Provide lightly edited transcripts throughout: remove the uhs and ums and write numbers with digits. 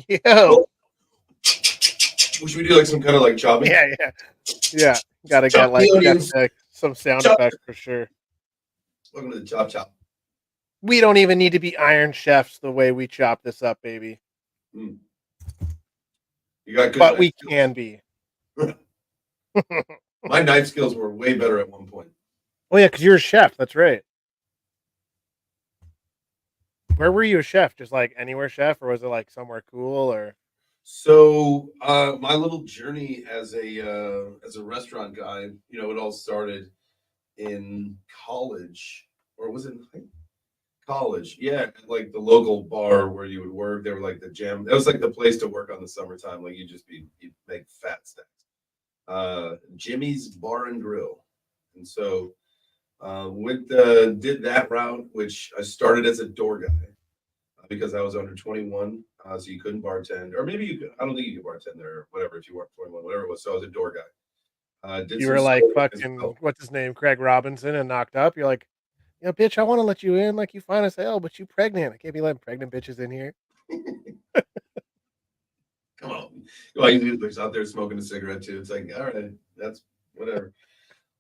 Yo. Should we do like some kind of like chopping? Yeah. Gotta Chop get like the onions. some sound Chop. effects for sure. Welcome to the chop chop. We don't even need to be Iron Chefs the way we chop this up, baby. Mm. You got good, but we skills. can be. My knife skills were way better at one point. Oh yeah, because you're a chef. That's right. Where were you a chef? Just like anywhere chef, or was it like somewhere cool? Or So my little journey as a restaurant guy, it all started in college, or was it in college? Yeah, like the local bar where you would work. They were like the gym. That was like the place to work on the summertime. Like you'd make fat stacks. Jimmy's Bar and Grill, and so did that route, which I started as a door guy because I was under 21, so you couldn't bartend, or maybe you could. I don't think you could bartend there, or whatever, if you weren't 21, whatever it was. So I was a door guy. Did you some were like serving as fucking well. what's his name, Craig Robinson, and knocked up. You're like, yeah, bitch, I want to let you in. Like you fine as hell, but you pregnant. I can't be letting pregnant bitches in here. Come on, well, he's out there smoking a cigarette too. It's like, all right, that's whatever.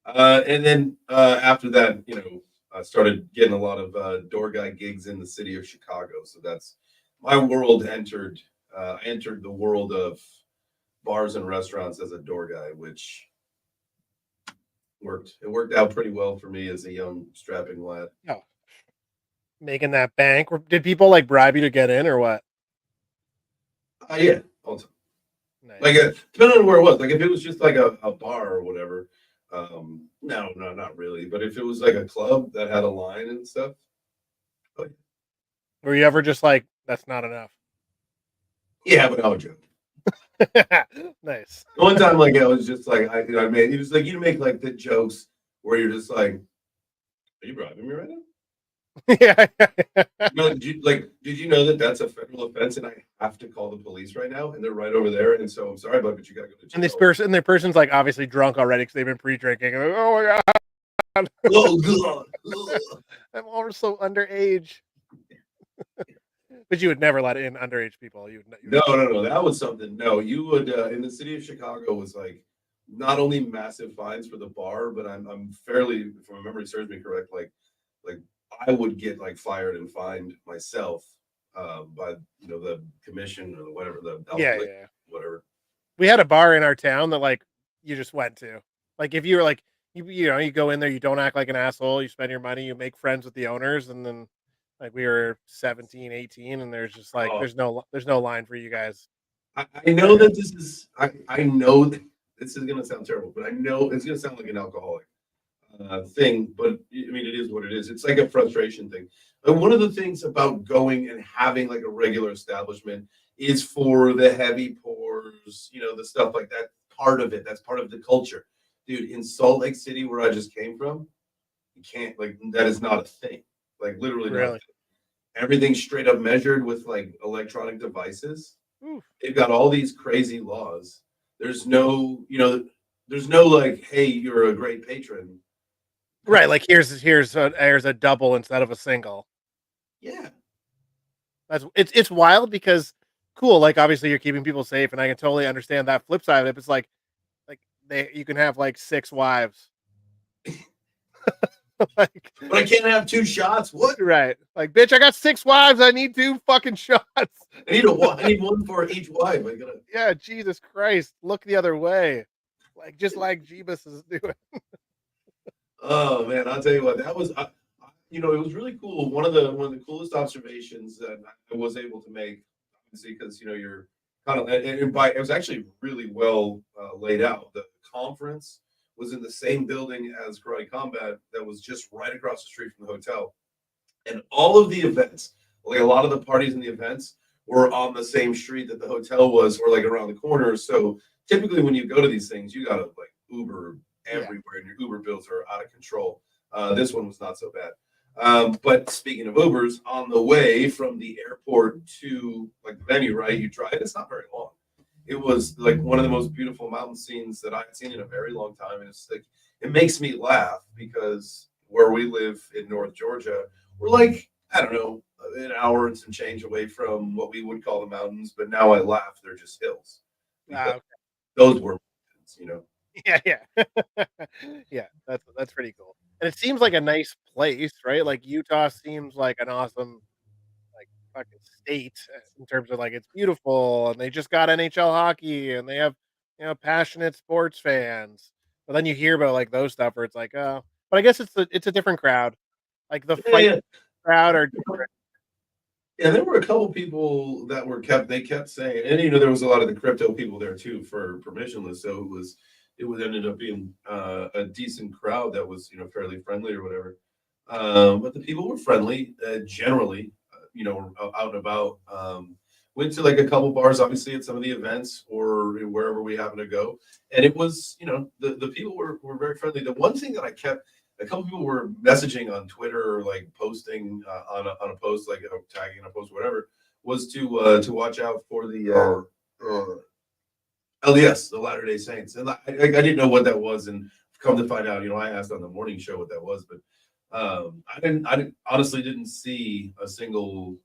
And then after that, I started getting a lot of door guy gigs in the city of Chicago. So that's my world entered. I entered the world of bars and restaurants as a door guy, which worked. It worked out pretty well for me as a young strapping lad. Oh, making that bank. Did people like bribe you to get in or what? Yeah, all the time. Nice. Like depending on where it was. Like if it was just like a bar or whatever, no, not really. But if it was like a club that had a line and stuff, oh, yeah. Were you ever just like, that's not enough? Yeah, but I would joke. Nice. One time, like I was just like, I made it was like you make like the jokes where you're just like, are you bribing me right now? Yeah. No, did you know that that's a federal offense and I have to call the police right now and they're right over there? And so I'm sorry, but you gotta go to jail. And their person's like obviously drunk already because they've been pre-drinking. Like, oh my god. Oh god. I'm also underage. But you would never let in underage people. No. That was something. No, you would in the city of Chicago was like not only massive fines for the bar, but I'm fairly, if my memory serves me correct, like I would get like fired and fined myself by the commission or whatever whatever. We had a bar in our town that like you just went to. Like if you were like you go in there, you don't act like an asshole, you spend your money, you make friends with the owners, and then like we were 17, 18, and there's just like there's no line for you guys. I know that this is I know that this is gonna sound terrible, but I know it's gonna sound like an alcoholic thing, but I mean it is what it is. It's like a frustration thing. And one of the things about going and having like a regular establishment is for the heavy pours, the stuff like that. Part of it. That's part of the culture, dude. In Salt Lake City, where I just came from, you can't like that is not a thing. Like literally not a thing. Everything's straight up measured with like electronic devices. Oof. They've got all these crazy laws. There's no like, hey, you're a great patron. Right, like here's a double instead of a single. Yeah. It's wild because cool, like obviously you're keeping people safe and I can totally understand that flip side of it. It's like you can have like 6 wives. Like, but I can't have 2 shots. What? Right. Like, bitch, I got 6 wives. I need 2 fucking shots. I need one for each wife. Yeah, Jesus Christ. Look the other way. Like just like Jeebus is doing. Oh man, I'll tell you what, that was it was really cool. One of the coolest observations that I was able to make, obviously, because you're kind of it was actually really well laid out. The conference was in the same building as Karate Combat that was just right across the street from the hotel. And all of the events, like a lot of the parties and the events were on the same street that the hotel was or like around the corner. So typically when you go to these things, you got to like Uber everywhere and your Uber bills are out of control. This one was not so bad. But speaking of Ubers, on the way from the airport to like the venue, right, you drive, it's not very long. It was like one of the most beautiful mountain scenes that I've seen in a very long time. And it's like, it makes me laugh because where we live in North Georgia, we're like I don't know, an hour and some change away from what we would call the mountains, but now I laugh, they're just hills because Ah, those were mountains, you know? yeah, yeah. Yeah, that's pretty cool. And it seems like a nice place, right? Like, Utah seems like an awesome, like, fucking state, in terms of, like, it's beautiful, and they just got NHL hockey, and they have, passionate sports fans. But then you hear about, like, those stuff where it's like, "Oh," but I guess it's a different crowd. Like, the Yeah, fight yeah. crowd are Yeah, there were a couple people that were they kept saying, and there was a lot of the crypto people there too for permissionless. So it ended up being a decent crowd that was fairly friendly or whatever. But the people were friendly generally, out and about. Went to like a couple bars, obviously at some of the events or wherever we happened to go, and it was the people were very friendly. The one thing that I kept a couple people were messaging on Twitter or like posting on a post, like tagging a post, whatever, was to watch out for the LDS, the Latter Day Saints, and I didn't know what that was, and come to find out, I asked on the morning show what that was, but I honestly didn't see a single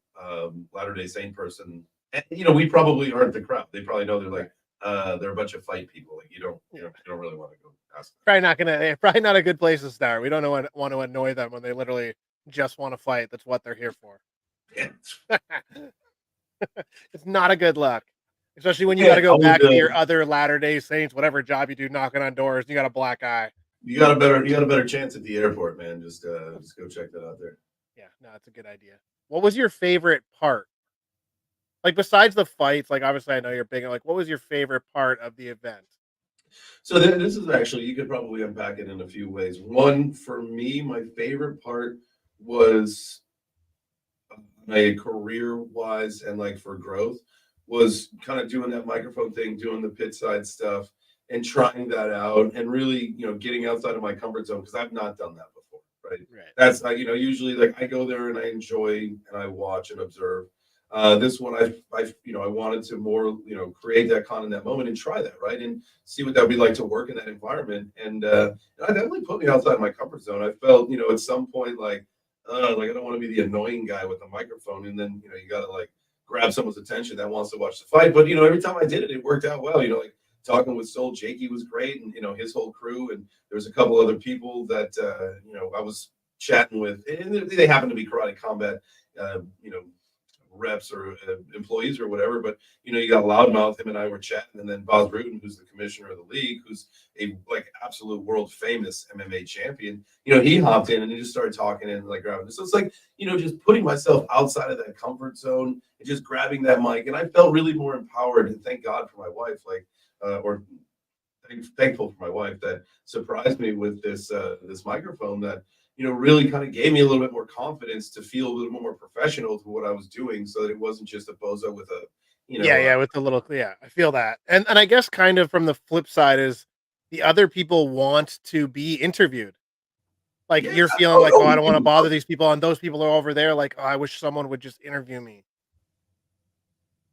Latter Day Saint person. And, we probably aren't the crowd. They probably know they're right, like they're a bunch of fight people. Like yeah. you don't really want to go ask Probably not a good place to start. We don't know want to annoy them when they literally just wanna fight. That's what they're here for. them. It's not a good look, especially when you Yeah, gotta I go would. back to your other Latter-day Saints, whatever job you do, knocking on doors, you got a black eye. You got a better chance at the airport, man. Just go check that out there. Yeah, no, it's a good idea. What was your favorite part? Like, besides the fights, like, obviously, I know you're big, like, what was your favorite part of the event? So this is actually you could probably unpack it in a few ways. One for me, my favorite part was my career wise and like for growth was kind of doing that microphone thing, doing the pit side stuff, and trying that out, and really getting outside of my comfort zone because I've not done that before. Right? Right. That's usually like I go there and I enjoy and I watch and observe. This one, I wanted to more, create that con in that moment and try that, right, and see what that would be like to work in that environment. And that definitely put me outside my comfort zone. I felt, at some point like I don't want to be the annoying guy with the microphone, and then you got to like grab someone's attention that wants to watch the fight. But every time I did it, it worked out well. Like talking with Soul Jakey was great, and his whole crew, and there was a couple other people that I was chatting with, and they happened to be karate combat, uh, you know, reps or employees or whatever. But you got Loudmouth. Him and I were chatting, and then Boz Rutan, who's the commissioner of the league, who's a like absolute world famous MMA champion. He hopped in and he just started talking and like grabbing. So it's like just putting myself outside of that comfort zone and just grabbing that mic, and I felt really more empowered. And thank God for my wife, like or thankful for my wife that surprised me with this microphone that really kind of gave me a little bit more confidence to feel a little more professional to what I was doing, so that it wasn't just a bozo with a Yeah, yeah, with the little yeah, I feel that. And I guess kind of from the flip side is the other people want to be interviewed. Like, yeah. you're feeling Oh, like, "Oh, oh, I don't wanna bother these people," and those people are over there like, "Oh, I wish someone would just interview me."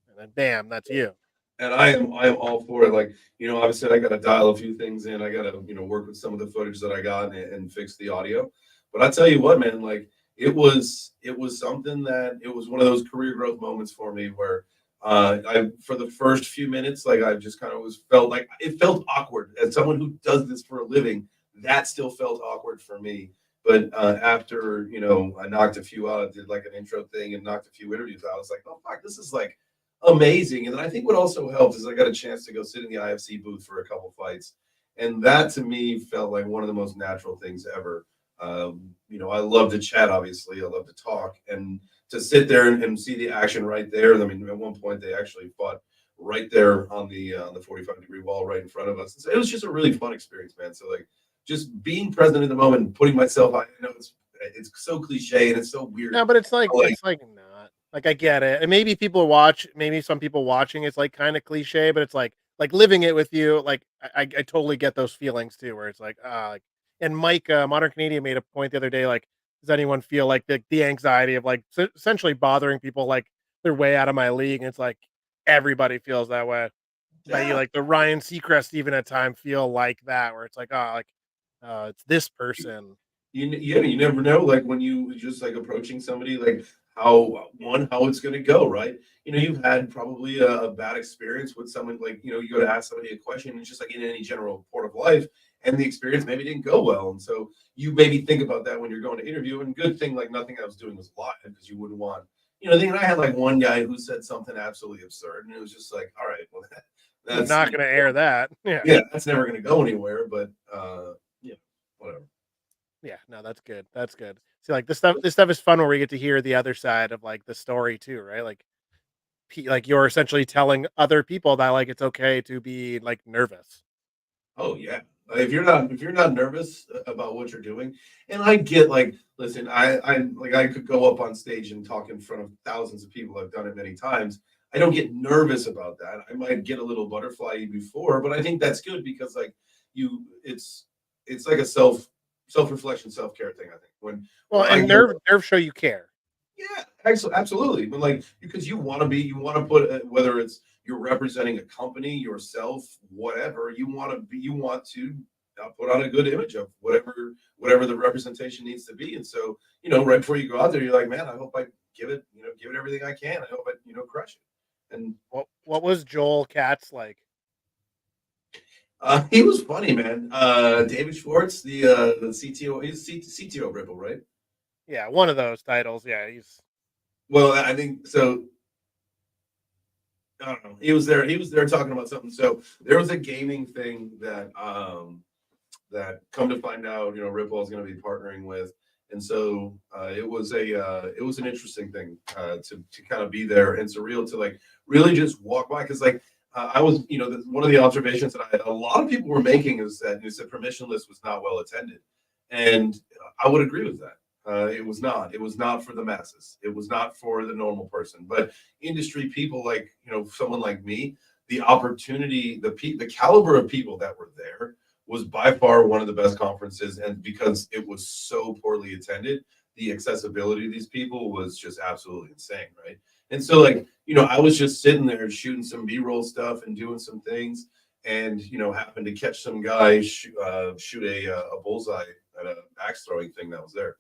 And then bam, that's you. and I am all for it. Like, obviously I gotta dial a few things in. I gotta, work with some of the footage that I got and fix the audio. But I tell you what, man, like it was something that it was one of those career growth moments for me where I for the first few minutes, like I just kind of was felt like it felt awkward. As someone who does this for a living, that still felt awkward for me. But after, I knocked a few out, I did like an intro thing and knocked a few interviews out. I was like, oh fuck, this is like amazing. And then I think what also helped is I got a chance to go sit in the IFC booth for a couple fights. And that to me felt like one of the most natural things ever. I love to chat, obviously. I love to talk. And to sit there and see the action right there. I mean, at one point they actually fought right there on the 45-degree wall right in front of us. So it was just a really fun experience, man. So like just being present in the moment and putting myself, I know it's so cliche and it's so weird. No, but it's like Like, not. Like, I get it, and maybe some people watching it's, like, kinda cliche, but it's like living it with you, like, I totally get those feelings too, where it's like, ah, like and Mike, Modern Canadian made a point the other day, like, does anyone feel like the anxiety of, like, essentially bothering people, like, they're way out of my league, and it's like, everybody feels that way. But you yeah, like the Ryan Seacrest even at time feel like that, where it's like, "Oh, like, it's this person." you never know, like, when you just, like, approaching somebody, like, how it's gonna go, right? You've had probably a bad experience with someone, like, you go to ask somebody a question, and it's just like in any general part of life, and the experience maybe didn't go well, and so you maybe think about that when you're going to interview, and good thing, like, nothing I was doing was live because you wouldn't want then I had, like, one guy who said something absolutely absurd, and it was just like, "All right, well, I'm that's not gonna air that. Yeah. yeah, that's never gonna go anywhere," but, yeah, whatever. Yeah, no, that's good. That's good. See, like this stuff is fun where we get to hear the other side of like the story too, right? Like like you're essentially telling other people that like it's okay to be like nervous. Oh yeah. If you're not nervous about what you're doing, and I get like, listen, I could go up on stage and talk in front of thousands of people. I've done it many times. I don't get nervous about that. I might get a little butterfly before, but I think that's good because like it's like a self-reflection, self-care thing, I think. When Well, I and go nerve show you care. yeah, absolutely. But like, because you want to put, whether it's you're representing a company, yourself, whatever, you want to put on a good image of whatever the representation needs to be. And so, right before you go out there, you're like, man, I hope I give it everything I can. I hope I, crush it. And What was Joel Katz like? he was funny, man. David Schwartz, the CTO, he's CTO of Ripple, right? Yeah, one of those titles. Yeah, he's Well, I think so. I don't know. He was there talking about something. So there was a gaming thing that come to find out, Ripple is going to be partnering with, and so it was an interesting thing to kind of be there and surreal to like really just walk by because like I was one of the observations that a lot of people were making is that the permissionless was not well attended, and I would agree with that. It was not. It was not for the masses. It was not for the normal person. But industry people like someone like me, the opportunity, the caliber of people that were there was by far one of the best conferences. And because it was so poorly attended, the accessibility of these people was just absolutely insane, right? And so like I was just sitting there shooting some B-roll stuff and doing some things, and happened to catch some guy shoot a bullseye at a axe throwing thing that was there.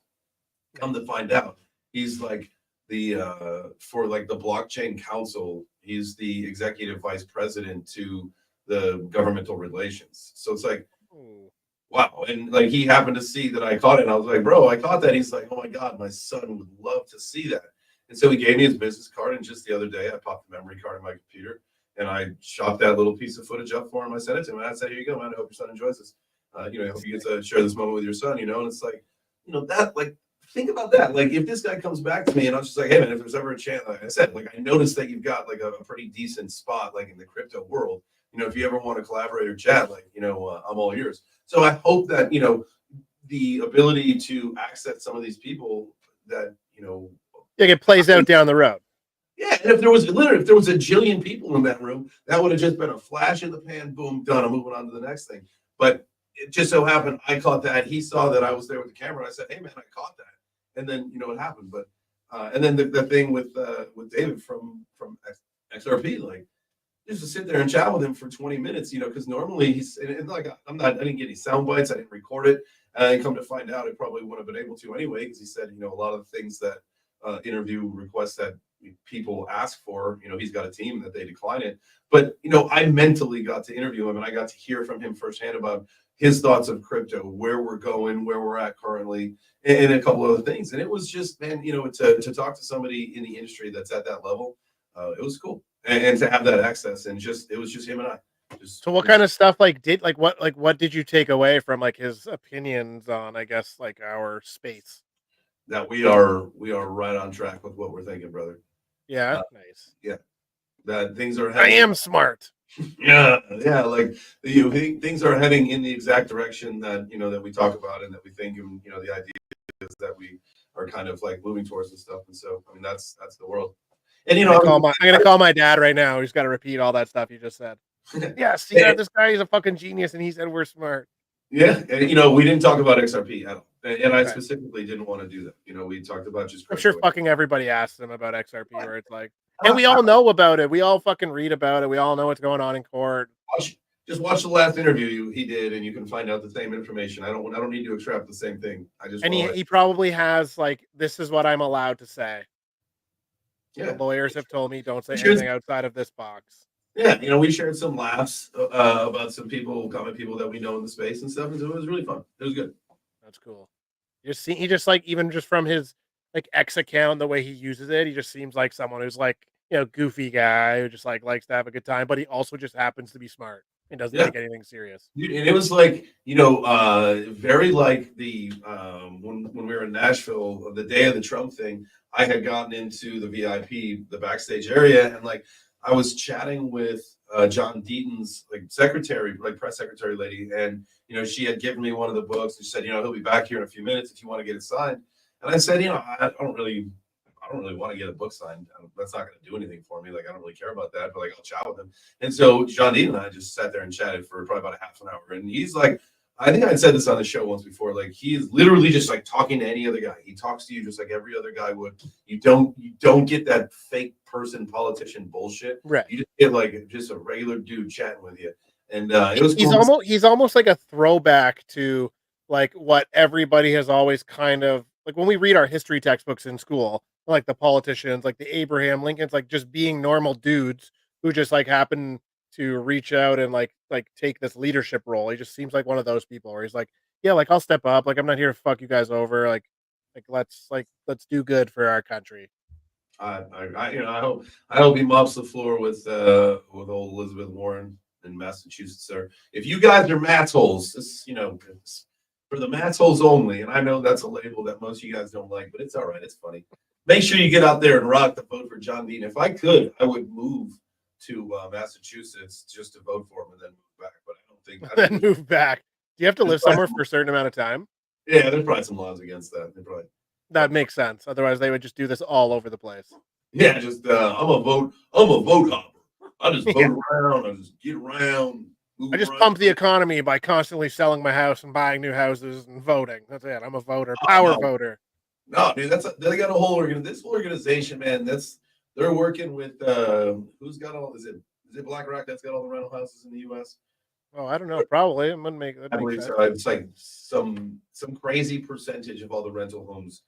Come to find out, he's like the for like the blockchain council, he's the executive vice president to the governmental relations. So it's like, ooh, wow. And like he happened to see that I caught it. And I was like, bro, I caught that. He's like, oh my God, my son would love to see that. And so he gave me his business card. And just the other day, I popped the memory card in my computer and I shot that little piece of footage up for him. I sent it to him and I said, here you go, man. I hope your son enjoys this. I hope you get to share this moment with your son, and it's like, that like think about that. Like if this guy comes back to me and I'm just like, hey man, if there's ever a chance, like I said, like I noticed that you've got like a pretty decent spot like in the crypto world. If you ever want to collaborate or chat, like, I'm all yours. So I hope that, the ability to access some of these people that, yeah, it plays out down the road. yeah, and if there was a jillion people in that room, that would have just been a flash in the pan, boom, done. I'm moving on to the next thing. But it just so happened I caught that. He saw that I was there with the camera. And I said, hey man, I caught that. And then it happened. But and then the thing with David from XRP, like just to sit there and chat with him for 20 minutes, because normally and like I didn't get any sound bites, I didn't record it. And come to find out, I probably wouldn't have been able to anyway, because he said, a lot of the things that interview requests that people ask for, he's got a team that they decline it. But I mentally got to interview him, and I got to hear from him firsthand about his thoughts of crypto, where we're going, where we're at currently, and a couple other things. And it was just, man, to talk to somebody in the industry that's at that level, it was cool, and to have that access, and it was just him and I. So what kind of stuff what did you take away from like his opinions on I guess like our space? That we are right on track with what we're thinking, brother. Yeah, Uh, nice. yeah, that things are I heading. am smart. Yeah, like things are heading in the exact direction that that we talk about and that we think, and the idea is that we are kind of like moving towards and stuff. And so, I mean, that's the world. And I'm gonna call my dad right now. He's got to repeat all that stuff you just said. Yeah, see that this guy is a fucking genius, and he said we're smart. yeah, and we didn't talk about XRP at all, and I Okay. specifically didn't want to do that. We talked about just I'm sure crypto. fucking everybody asks him about XRP, where it's like, and we all know about it. We all fucking read about it. We all know what's going on in court. Just watch the last interview he did, and you can find out the same information. I don't need to extract the same thing. I just And want he probably has like, this is what I'm allowed to say. The yeah. lawyers have told me don't say We shared, anything outside of this box. yeah, we shared some laughs about some people, common people that we know in the space and stuff, and so it was really fun. It was good. That's cool. He just like, even just from his like X account, the way he uses it, he just seems like someone who's like, goofy guy who just like likes to have a good time, but he also just happens to be smart and doesn't Yeah. take anything serious. Dude, and it was like, very like the when we were in Nashville, the day of the Trump thing, I had gotten into the VIP, the backstage area, and like I was chatting with John Deaton's like secretary, like press secretary lady, and she had given me one of the books and she said, he'll be back here in a few minutes if you want to get it signed. And I said, I don't really want to get a book signed. That's not going to do anything for me. Like, I don't really care about that, but like, I'll chat with him. And so John Dean and I just sat there and chatted for probably about a half an hour. And he's like, I think I said this on the show once before. Like, he is literally just like talking to any other guy. He talks to you just like every other guy would. You don't get that fake person politician bullshit. Right. You just get like just a regular dude chatting with you. And it was He's cool. almost like a throwback to like what everybody has always kind of like when we read our history textbooks in school, like the politicians, like the Abraham Lincolns, like just being normal dudes who just like happen to reach out and like take this leadership role. He just seems like one of those people where he's like, yeah, like I'll step up, like I'm not here to fuck you guys over, let's do good for our country. I hope he mops the floor with old Elizabeth Warren in Massachusetts, sir. If you guys are massholes, this it's for the massholes only. And I know that's a label that most of you guys don't like, but it's all right. It's funny. Make sure you get out there and rock the vote for John Dean. If I could, I would move to Massachusetts just to vote for him and then move back. But I don't think. Then move back. Do you have to live somewhere for a certain amount of time? Yeah, there's probably some laws against that. They probably. That makes sense. Otherwise, they would just do this all over the place. Yeah, just I'm a vote hopper. I just vote around. I just get around. I just pump the economy by constantly selling my house and buying new houses and voting. That's it. I'm a voter, power voter. No, dude, they got a whole this whole organization, man. They're working with who's got all? Is it BlackRock that's got all the rental houses in the U.S.? Oh, I don't know. Probably it wouldn't make that. I believe so. It's like some crazy percentage of all the rental homes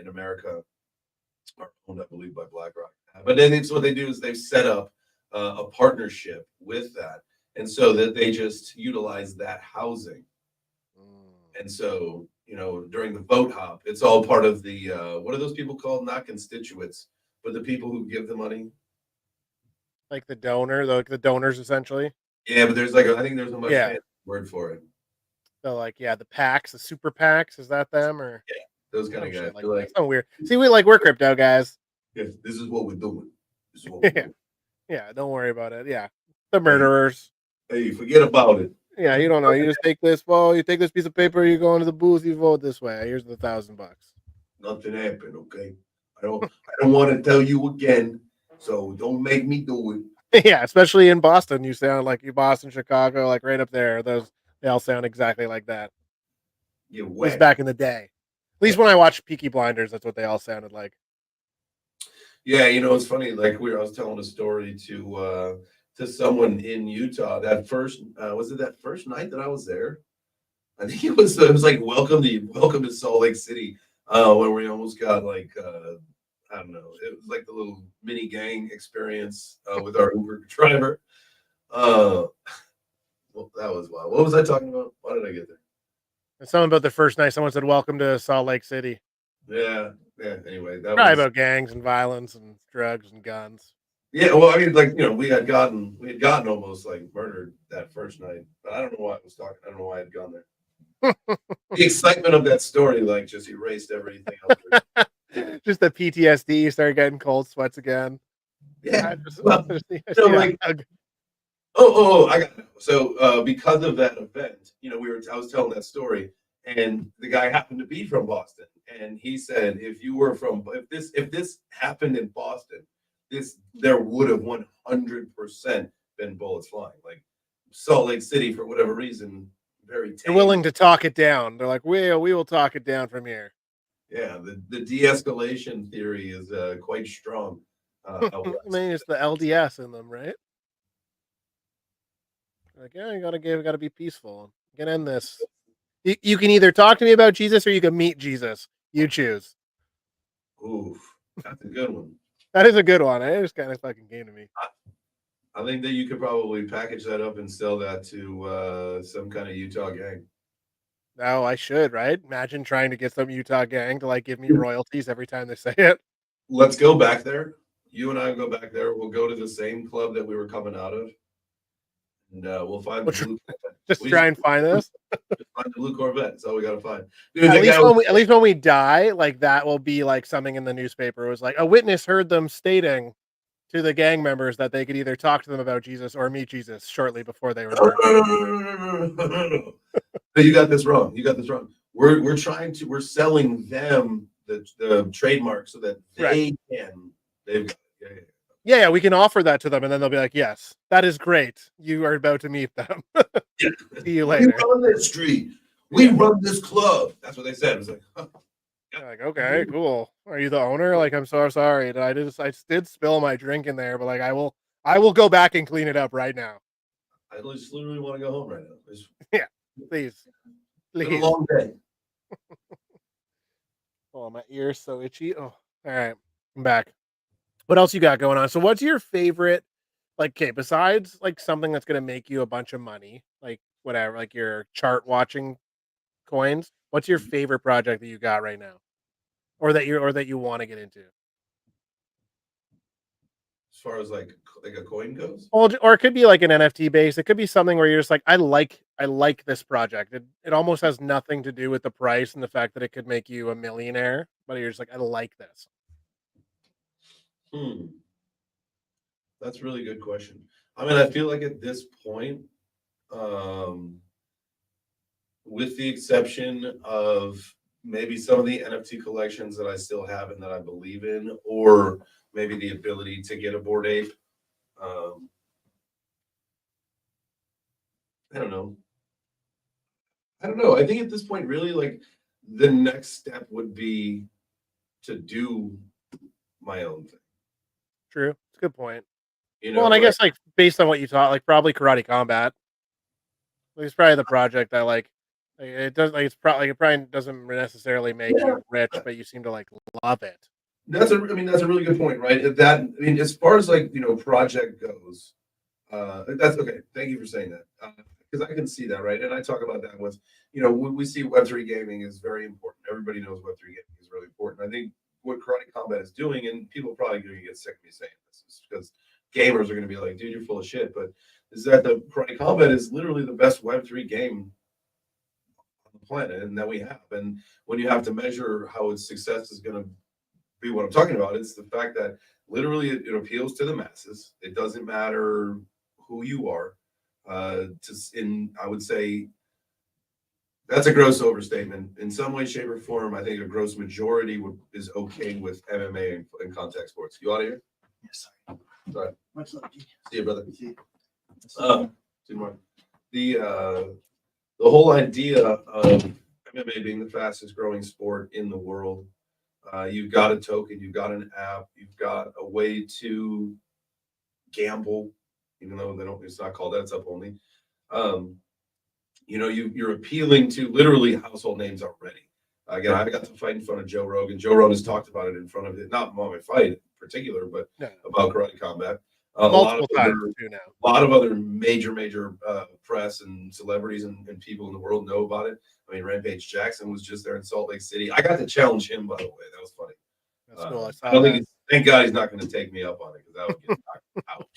in America are owned, I believe, by BlackRock. But then it's what they do is they've set up a partnership with that, and so that they just utilize that housing. And so, during the vote hop, it's all part of the what are those people called? Not constituents, but the people who give the money. Like the donor, the donors essentially. Yeah, but there's I think there's a much fancy word for it. So the PACs, the super PACs, is that them or? Yeah, those kind of guys. Like so weird. See, we're crypto guys. Yeah, this is what we're doing. This is what we're doing. Yeah, don't worry about it. Yeah, the murderers. Hey, forget about it. Yeah, you don't know. You just take this. Well, you take this piece of paper. You go into the booth. You vote this way. Here's the $1,000. Nothing happened. Okay, I don't want to tell you again. So don't make me do it. Yeah, especially in Boston. You sound like Boston, Chicago, like right up there. They all sound exactly like that. Yeah, at least back in the day. At least when I watched Peaky Blinders, that's what they all sounded like. Yeah, it's funny. Like I was telling a story to someone in Utah. That first was it that first night that I was there? I think it was like welcome to Salt Lake City, when we almost got like I don't know. It was like the little mini gang experience with our Uber driver. Well, that was wild. What was I talking about? Why did I get there? Something about the first night. Someone said, "Welcome to Salt Lake City." Yeah. Anyway, that probably was about gangs and violence and drugs and guns. Yeah, well, I mean, like we had gotten almost like murdered that first night, but I don't know why I was talking. I don't know why I had gone there. The excitement of that story, like, just erased everything else. Just the PTSD. You started getting cold sweats again. Yeah. I got it. So because of that event, I was telling that story, and the guy happened to be from Boston, and he said, if this happened in Boston, there would have 100% been bullets flying. Like Salt Lake City, for whatever reason, very tame. They're willing to talk it down. They're like, we will talk it down from here. Yeah, the de-escalation theory is quite strong. I mean, it's the LDS in them, right? Like, yeah, you gotta be peaceful. You can end this. You can either talk to me about Jesus or you can meet Jesus. You choose. Oof, that's a good one. That is a good one. It just kind of fucking came to me. I think that you could probably package that up and sell that to some kind of Utah gang. No, I should, right? Imagine trying to get some Utah gang to like give me royalties every time they say it. Let's go back there. You and I go back there. We'll go to the same club that we were coming out of, and we'll find the We'll tr- blue Corvette. just We try and find this. just find the blue Corvette. That's all we got to find. Dude, At that guy least was when we die, like that will be like something in the newspaper. It was like a witness heard them stating to the gang members that they could either talk to them about Jesus or meet Jesus shortly before they were murdered. No, you got this wrong. You got this wrong. We're selling them the trademark so that Right. they've got it. Yeah, we can offer that to them, and then they'll be like, "Yes, that is great. You are about to meet them. Yeah. See you We later." run this street. We run this club. That's what they said. It was like, huh. You're like, okay, cool. Are you the owner? Like, I'm so sorry. I did spill my drink in there, but like, I will go back and clean it up right now. I just literally want to go home right now. It's Yeah, please, been a please. long day. Oh, my ear's so itchy. Oh, all right, I'm back. What else you got going on? So, what's your favorite? Like, okay, besides like something that's gonna make you a bunch of money, like whatever, like your chart watching coins. What's your favorite project that you got right now, or that you want to get into? As far as like a coin goes. Well, or it could be like an NFT base. It could be something where you're just like, I like this project. It almost has nothing to do with the price and the fact that it could make you a millionaire, but you're just like, I like this. Hmm. That's a really good question. I mean, I feel like at this point, um, with the exception of maybe some of the NFT collections that I still have and that I believe in, or maybe the ability to get a Bored Ape. Um, I don't know. I don't know. I think at this point, really, like the next step would be to do my own thing. True, it's a good point. You Well, know, and I like guess like based on what you taught, like probably karate combat. Like, it's probably the project that like, it does like it probably doesn't necessarily make yeah, you rich, but you seem to like love it. I mean, that's a really good point, right? That I mean, as far as like project goes, that's okay. Thank you for saying that because I can see that, right? And I talk about that with when we see Web3 gaming is very important. Everybody knows Web3 gaming is really important. I think what Karate Combat is doing, and people are probably going to get sick of me saying this, is because gamers are going to be like, "Dude, you're full of shit." But is that the Karate Combat is literally the best Web3 game on the planet, and that we have. And when you have to measure how its success is going to be what I'm talking about. It's the fact that literally it appeals to the masses. It doesn't matter who you are. I would say that's a gross overstatement. In some way, shape, or form, I think a gross majority is okay with MMA and contact sports. You out of here? Yes, Sorry. much love, G. See you, brother. See you. Two more. The whole idea of MMA being the fastest growing sport in the world. You've got a token, you've got an app, you've got a way to gamble, even though they don't. It's not called that. It's up only. You're appealing to literally household names already. Again, I got to fight in front of Joe Rogan. Joe Rogan has talked about it in front of it, not my fight in particular, but Yeah. about Karate Combat. Multiple times too now. A lot of other major press and celebrities and people in the world know about it. I mean, Rampage Jackson was just there in Salt Lake City. I got to challenge him, by the way. That was funny. That's cool. I I saw don't that. think thank God he's not going to take me up on it because that would get knocked out.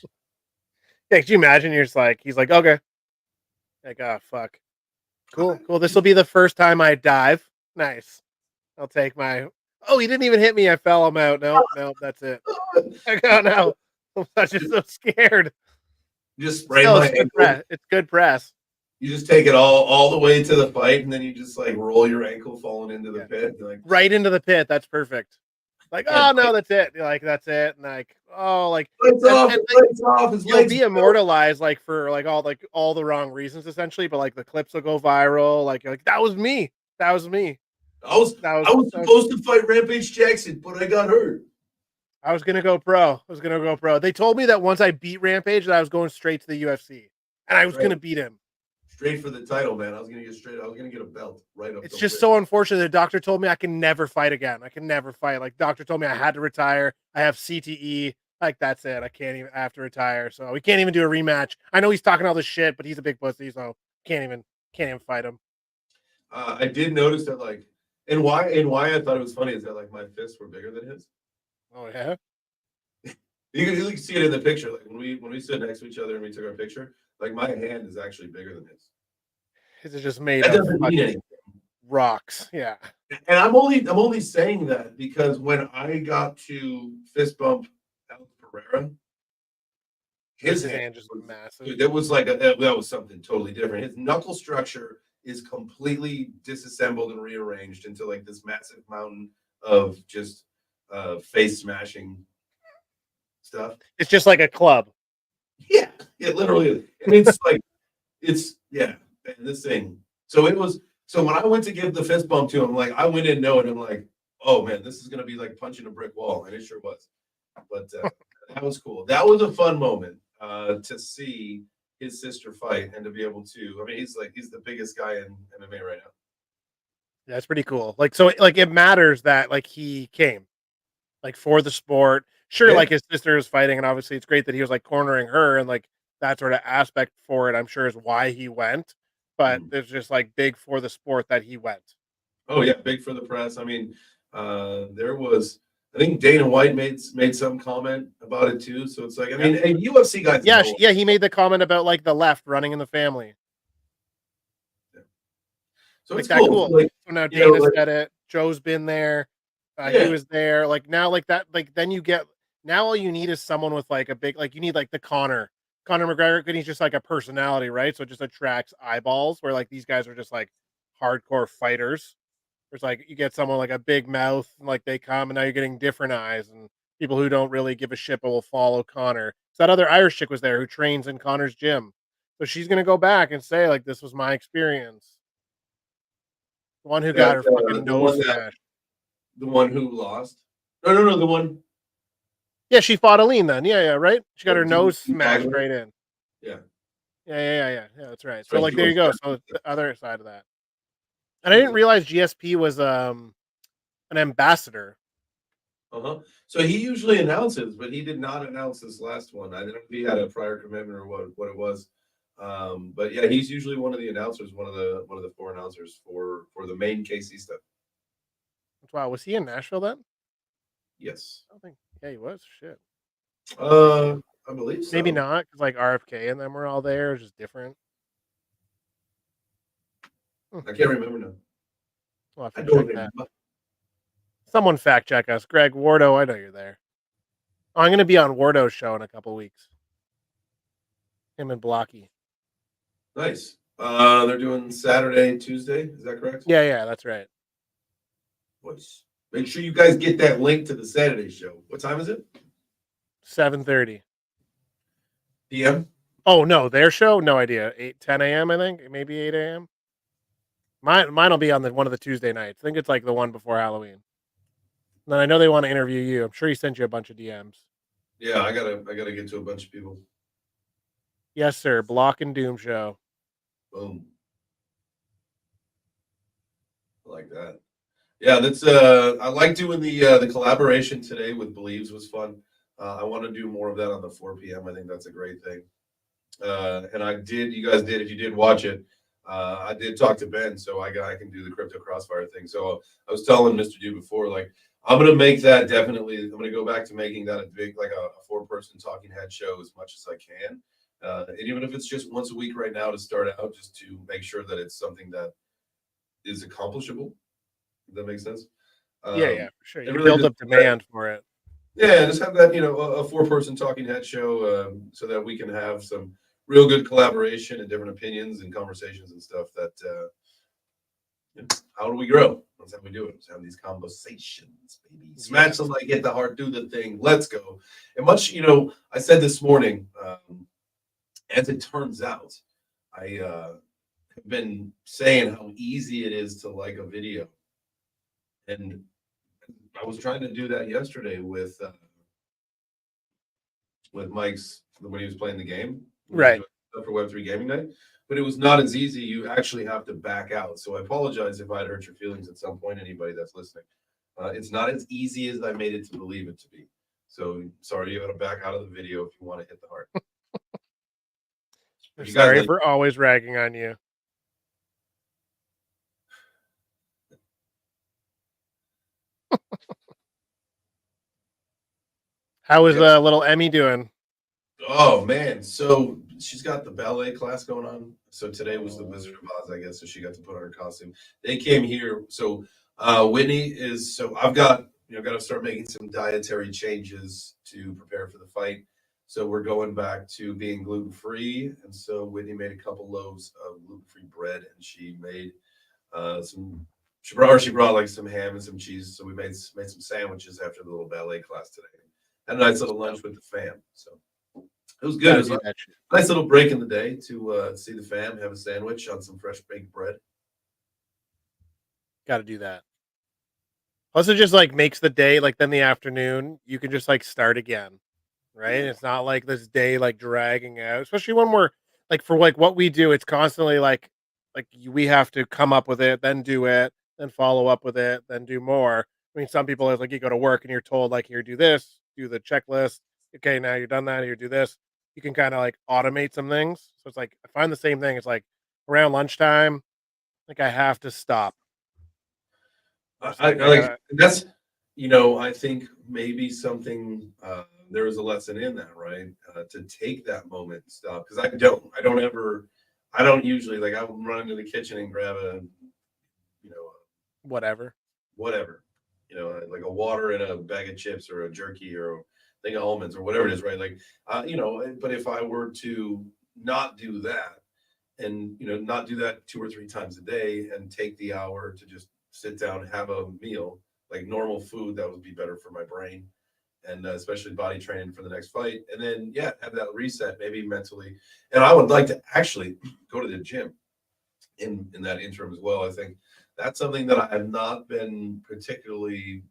Yeah, could you imagine? You're just like, he's like, okay, like, oh fuck, cool. This will be the first time I dive. Nice. I'll take my. Oh, he didn't even hit me. I fell him out. No, that's it. I go now. I'm just so scared. Just spray Still, my it's good ankle. press. It's good press. You just take it all the way to the fight, and then you just like roll your ankle falling into the pit. You're like Right into the pit. That's perfect. Like, oh no, that's it. You're like, that's it. And like, oh, like, lights off, and, lights off. His you'll legs be immortalized like for like all the wrong reasons essentially, but like the clips will go viral. Like, you're like, that was me. That was me. I was supposed to fight Rampage Jackson, but I got hurt. I was gonna go pro. They told me that once I beat Rampage, that I was going straight to the UFC. and I was Right. gonna beat him. Straight for the title, man. I was gonna get a belt right up It's the just whip. so unfortunate. The doctor told me I can never fight again. I can never fight. Like doctor told me I had to retire. I have CTE. Like that's it. I can't even. I have to retire. So we can't even do a rematch. I know he's talking all this shit, but he's a big pussy, so can't even can't even fight him. I did notice that, like, and why I thought it was funny is that like my fists were bigger than his. Oh yeah, You can see it in the picture. Like when we stood next to each other and we took our picture, like my hand is actually bigger than his. his is just made That of doesn't mean fucking anything. rocks. Yeah, And I'm only saying that because when I got to fist bump Alex Pereira, his his hand hand just was, massive. dude, that was like that was something totally different. His knuckle structure is completely disassembled and rearranged into like this massive mountain of just face smashing stuff. It's just like a club. Yeah, it literally is. And it's like it's yeah, and this thing. So when I went to give the fist bump to him, like I went in knowing I'm like, oh man, this is gonna be like punching a brick wall, and it sure was. But that was cool. That was a fun moment to see his sister fight and to be able to. I mean, he's the biggest guy in MMA right now. That's pretty cool. Like so, like it matters that like he came like for the sport. Sure, Yeah. like his sister is fighting, and obviously it's great that he was like cornering her and like that sort of aspect for it. I'm sure is why he went, but Mhm. there's just like big for the sport that he went. Oh yeah, big for the press. I mean, there was. I think Dana White made some comment about it too. So it's like, I Yeah, mean, and UFC guys yeah, know. yeah. He made the comment about like the left running in the family. So Like it's that cool. So cool. like, So now you know, Dana like, said it. Joe's been there. He yeah, was there. Like now, like that. Like then you get now all you need is someone with like a big like you need like the Conor McGregor. And he's just like a personality, right? So it just attracts eyeballs. Where like these guys are just like hardcore fighters. It's like you get someone like a big mouth, and like they come, and now you're getting different eyes and people who don't really give a shit but will follow Connor. So that other Irish chick was there who trains in Connor's gym. So she's gonna go back and say like this was my experience. The one who got that her fucking nose smashed. the one who lost. No, no, no, the one Yeah, she fought Aline then. Yeah, yeah, right? She got her Dean nose smashed right in. Yeah, Yeah, yeah, yeah, yeah. Yeah, that's right. that's So, right. like, He there you was go. So, the other side of that. And I she was didn't realize GSP was, an ambassador. uh-huh. So he usually announces, but he did not announce this last one. I don't know if he had a prior commitment or what it was. But yeah, he's usually one of the announcers, one of the four announcers for the main KC stuff. Wow, was he in Nashville then? Yes. I don't think yeah, he was. Shit. I believe Maybe so. not, because like, RFK and them were all there. It was just different. Hmm, I can't remember now. we'll have I to don't check that. remember. Someone fact check us. Greg Wardo, I know you're there. Oh, I'm gonna be on Wardo's show in a couple weeks. Him and Blocky. Nice. They're doing Saturday, Tuesday. Is that correct? Yeah, yeah, that's right. Nice. Make sure you guys get that link to the Saturday show. What time is it? 7:30. PM? Oh no, their show? No idea. 10 a.m. I think, maybe 8 a.m. Mine'll be on the one of the Tuesday nights. I think it's like the one before Halloween. And then I know they want to interview you. I'm sure he sent you a bunch of DMs. Yeah, I gotta get to a bunch of people. Yes, sir. Block and Doom show. Boom. I like that. Yeah, that's I like doing the collaboration today with Believes was fun. I want to do more of that on the 4 p.m. I think that's a great thing. And you guys did, if you did watch it, I did talk to Ben, so I can do the crypto crossfire thing. So I was telling Mr. Dude before, like I'm gonna make that definitely. I'm gonna go back to making that a big, like a 4-person talking head show as much as I can. And even if it's just once a week right now to start out, just to make sure that it's something that is accomplishable. If that makes sense. Yeah, yeah, Um, for sure. and You really build just up demand for it. yeah, just have that, a 4-person talking head show, so that we can have some real good collaboration and different opinions and conversations and stuff that, how do we grow? That's how we do it. Let's have these conversations, baby. Smash Yes. them like get the heart, do the thing. Let's go. And much, I said this morning, as it turns out, I have been saying how easy it is to like a video. And I was trying to do that yesterday with Mike's when he was playing the game. We were Right. doing for Web3 gaming night, but it was not as easy. You actually have to back out. So I apologize if I'd hurt your feelings at some point, anybody that's listening. It's not as easy as I made it to believe it to be. So sorry, you got to back out of the video if you want to hit the heart. I'm But you guys sorry like, for always ragging on you. How is yep. little Emmy doing? Oh man, so she's got the ballet class going on. So today was the Wizard Oh, of Oz, I guess. So she got to put on her costume. They came here. So Whitney is. So I've got got to start making some dietary changes to prepare for the fight. So we're going back to being gluten free, and so Whitney made a couple loaves of gluten free bread, and she made some. She brought like some ham and some cheese. So we made some sandwiches after the little ballet class today. Had a nice little lunch with the fam. So. It was good. It gotta was do a that shit. nice little break in the day to see the fam, have a sandwich on some fresh baked bread. Gotta do that. Plus, it just like makes the day like then the afternoon you can just like start again, right? Yeah. It's not like this day like dragging out, especially when we're like for like what we do. It's constantly we have to come up with it, then do it, then follow up with it, then do more. I mean, some people it's like you go to work and you're told like here do this, do the checklist. Okay, now you're done that. Here do this. You can kind of like automate some things. So it's like I find the same thing. It's like around lunchtime, like I have to stop. Just I like I like gotta that's I think maybe something there is a lesson in that, right? To take that moment and stop because I don't usually like I will run into the kitchen and grab a you know whatever. whatever, like a water and a bag of chips or a jerky or a thing of almonds or whatever it is, right? Like, but if I were to not do that and, not do that 2 or 3 times a day and take the hour to just sit down and have a meal, like normal food, that would be better for my brain and especially body training for the next fight. And then, yeah, have that reset maybe mentally. And I would like to actually go to the gym in that interim as well. I think that's something that I have not been particularly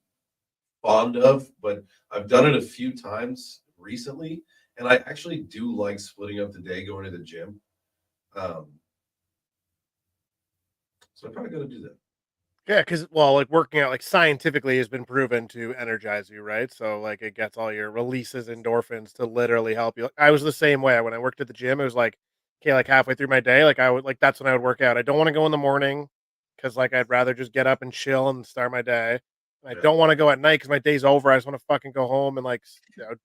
fond of, but I've done it a few times recently, and I actually do like splitting up the day going to the gym. Um, so I'm probably going to do that. Yeah, because well, like working out, like scientifically, has been proven to energize you, right? So like it gets all your releases endorphins to literally help you. I was the same way when I worked at the gym. It was like, okay, like halfway through my day, like I would like that's when I would work out. I don't want to go in the morning because like I'd rather just get up and chill and start my day. And I Yeah, don't want to go at night because my day's over. I just want to fucking go home and like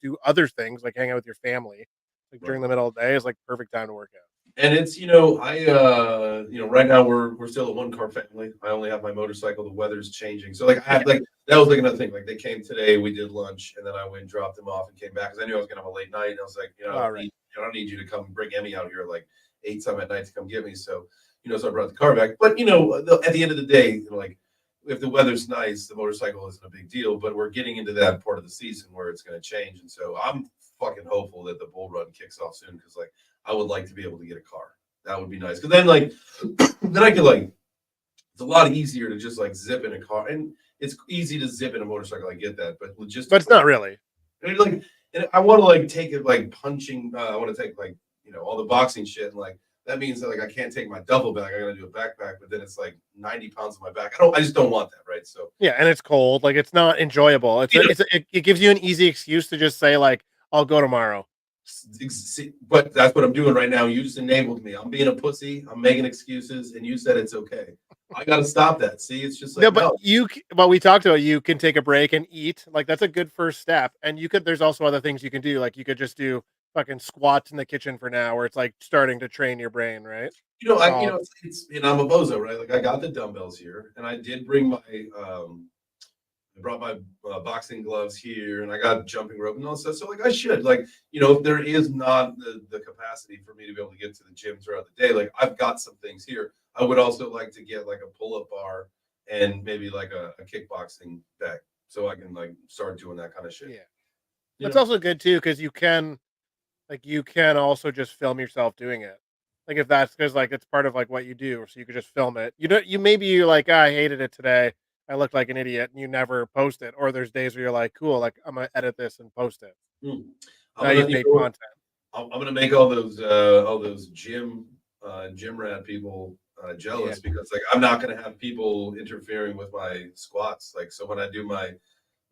do other things, like hang out with your family. Like right. during the middle of the day is like perfect time to work out. And it's right now we're still a one car family. I only have my motorcycle. The weather's changing, so like I Yeah. had like that was like another thing. Like they came today, we did lunch, and then I went and dropped them off and came back because I knew I was gonna have a late night. And I was like, All right. I don't need you to come bring Emmy out here like 8 some at night to come get me. So so I brought the car back. But at the end of the day, like if the weather's nice, the motorcycle isn't a big deal. But we're getting into that part of the season where it's going to change, and so I'm fucking hopeful that the bull run kicks off soon because like I would like to be able to get a car. That would be nice because then like then I could like it's a lot easier to just like zip in a car and it's easy to zip in a motorcycle. I get that, but But it's logistically, not really. like and I want to like take it like punching. I want to take like all the boxing shit and like that means that like I can't take my duffel bag. I got to do a backpack, but then it's like 90 pounds on my back. I just don't want that, right? So Yeah, and it's cold, like, it's not enjoyable. you know, It gives you an easy excuse to just say, like, "I'll go tomorrow." but that's what I'm doing right now. You just enabled me. I'm being a pussy. I'm making excuses, and you said it's okay. I got to stop that. See, it's just No, like but no. what we talked about, you can take a break and eat, like, that's a good first step, and you could there's also other things you can do, like, you could just do fucking squats in the kitchen for now where it's, like, starting to train your brain, right? Um, I'm a bozo, right? Like I got the dumbbells here, and I did bring I brought my boxing gloves here, and I got jumping rope and all that stuff. So like I should like if there is not the capacity for me to be able to get to the gym throughout the day, like I've got some things here. I would also like to get like a pull up bar and maybe like a kickboxing bag, so I can like start doing that kind of shit. yeah. You That's know? also good too because you can also just film yourself doing it. Like, if that's because like, it's part of, like, what you do, so you could just film it. You don't you maybe you're like, "Ah, I hated it today. I looked like an idiot," and you never post it, or there's days where you're like, "Cool, like, I'm gonna edit this and post it." Mm. I'm Now gonna you've you made know content. I'm gonna make all those gym rat people Yeah. jealous because like I'm not gonna have people interfering with my squats. Like so when I do my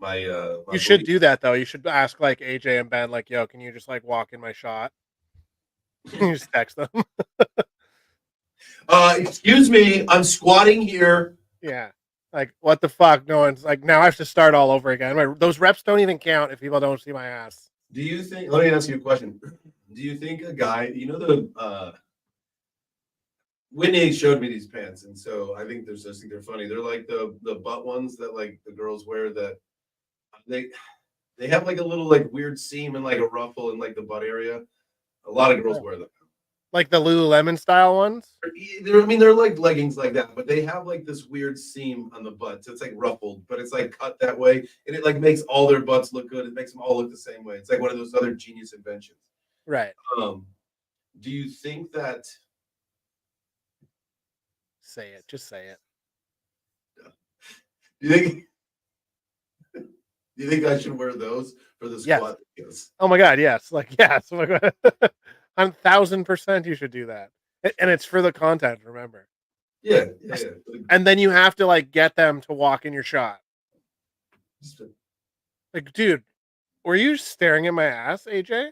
You should booty. do that though. You should ask like AJ and Ben, like, "Yo, can you just like walk in my shot?" You just text them. Excuse me, I'm squatting here. Yeah. Like, what the fuck? No one's like, now I have to start all over again. Those reps don't even count if people don't see my ass. Do you think? Let me ask you a question. Do you think a guy, the Whitney showed me these pants, and so I think they're funny. They're like the butt ones that like the girls wear that they they have like a little like weird seam and like a ruffle in like the butt area. A lot of girls Oh. wear them. Like the Lululemon style ones? I mean, they're like leggings like that, but they have like this weird seam on the butt. So it's like ruffled, but it's like cut that way, and it like makes all their butts look good. It makes them all look the same way. It's like one of those other genius inventions. Right. Um, do you think that? Say it. Just say it. Do you think? Do you think I should wear those for the Yes. squat? Yes. Oh my god, yes. Like, yes. Oh my god. 1000% you should do that. And it's for the content, remember. Yeah, yeah, yeah. And then you have to like get them to walk in your shot. Just- Like, dude, were you staring at my ass, AJ?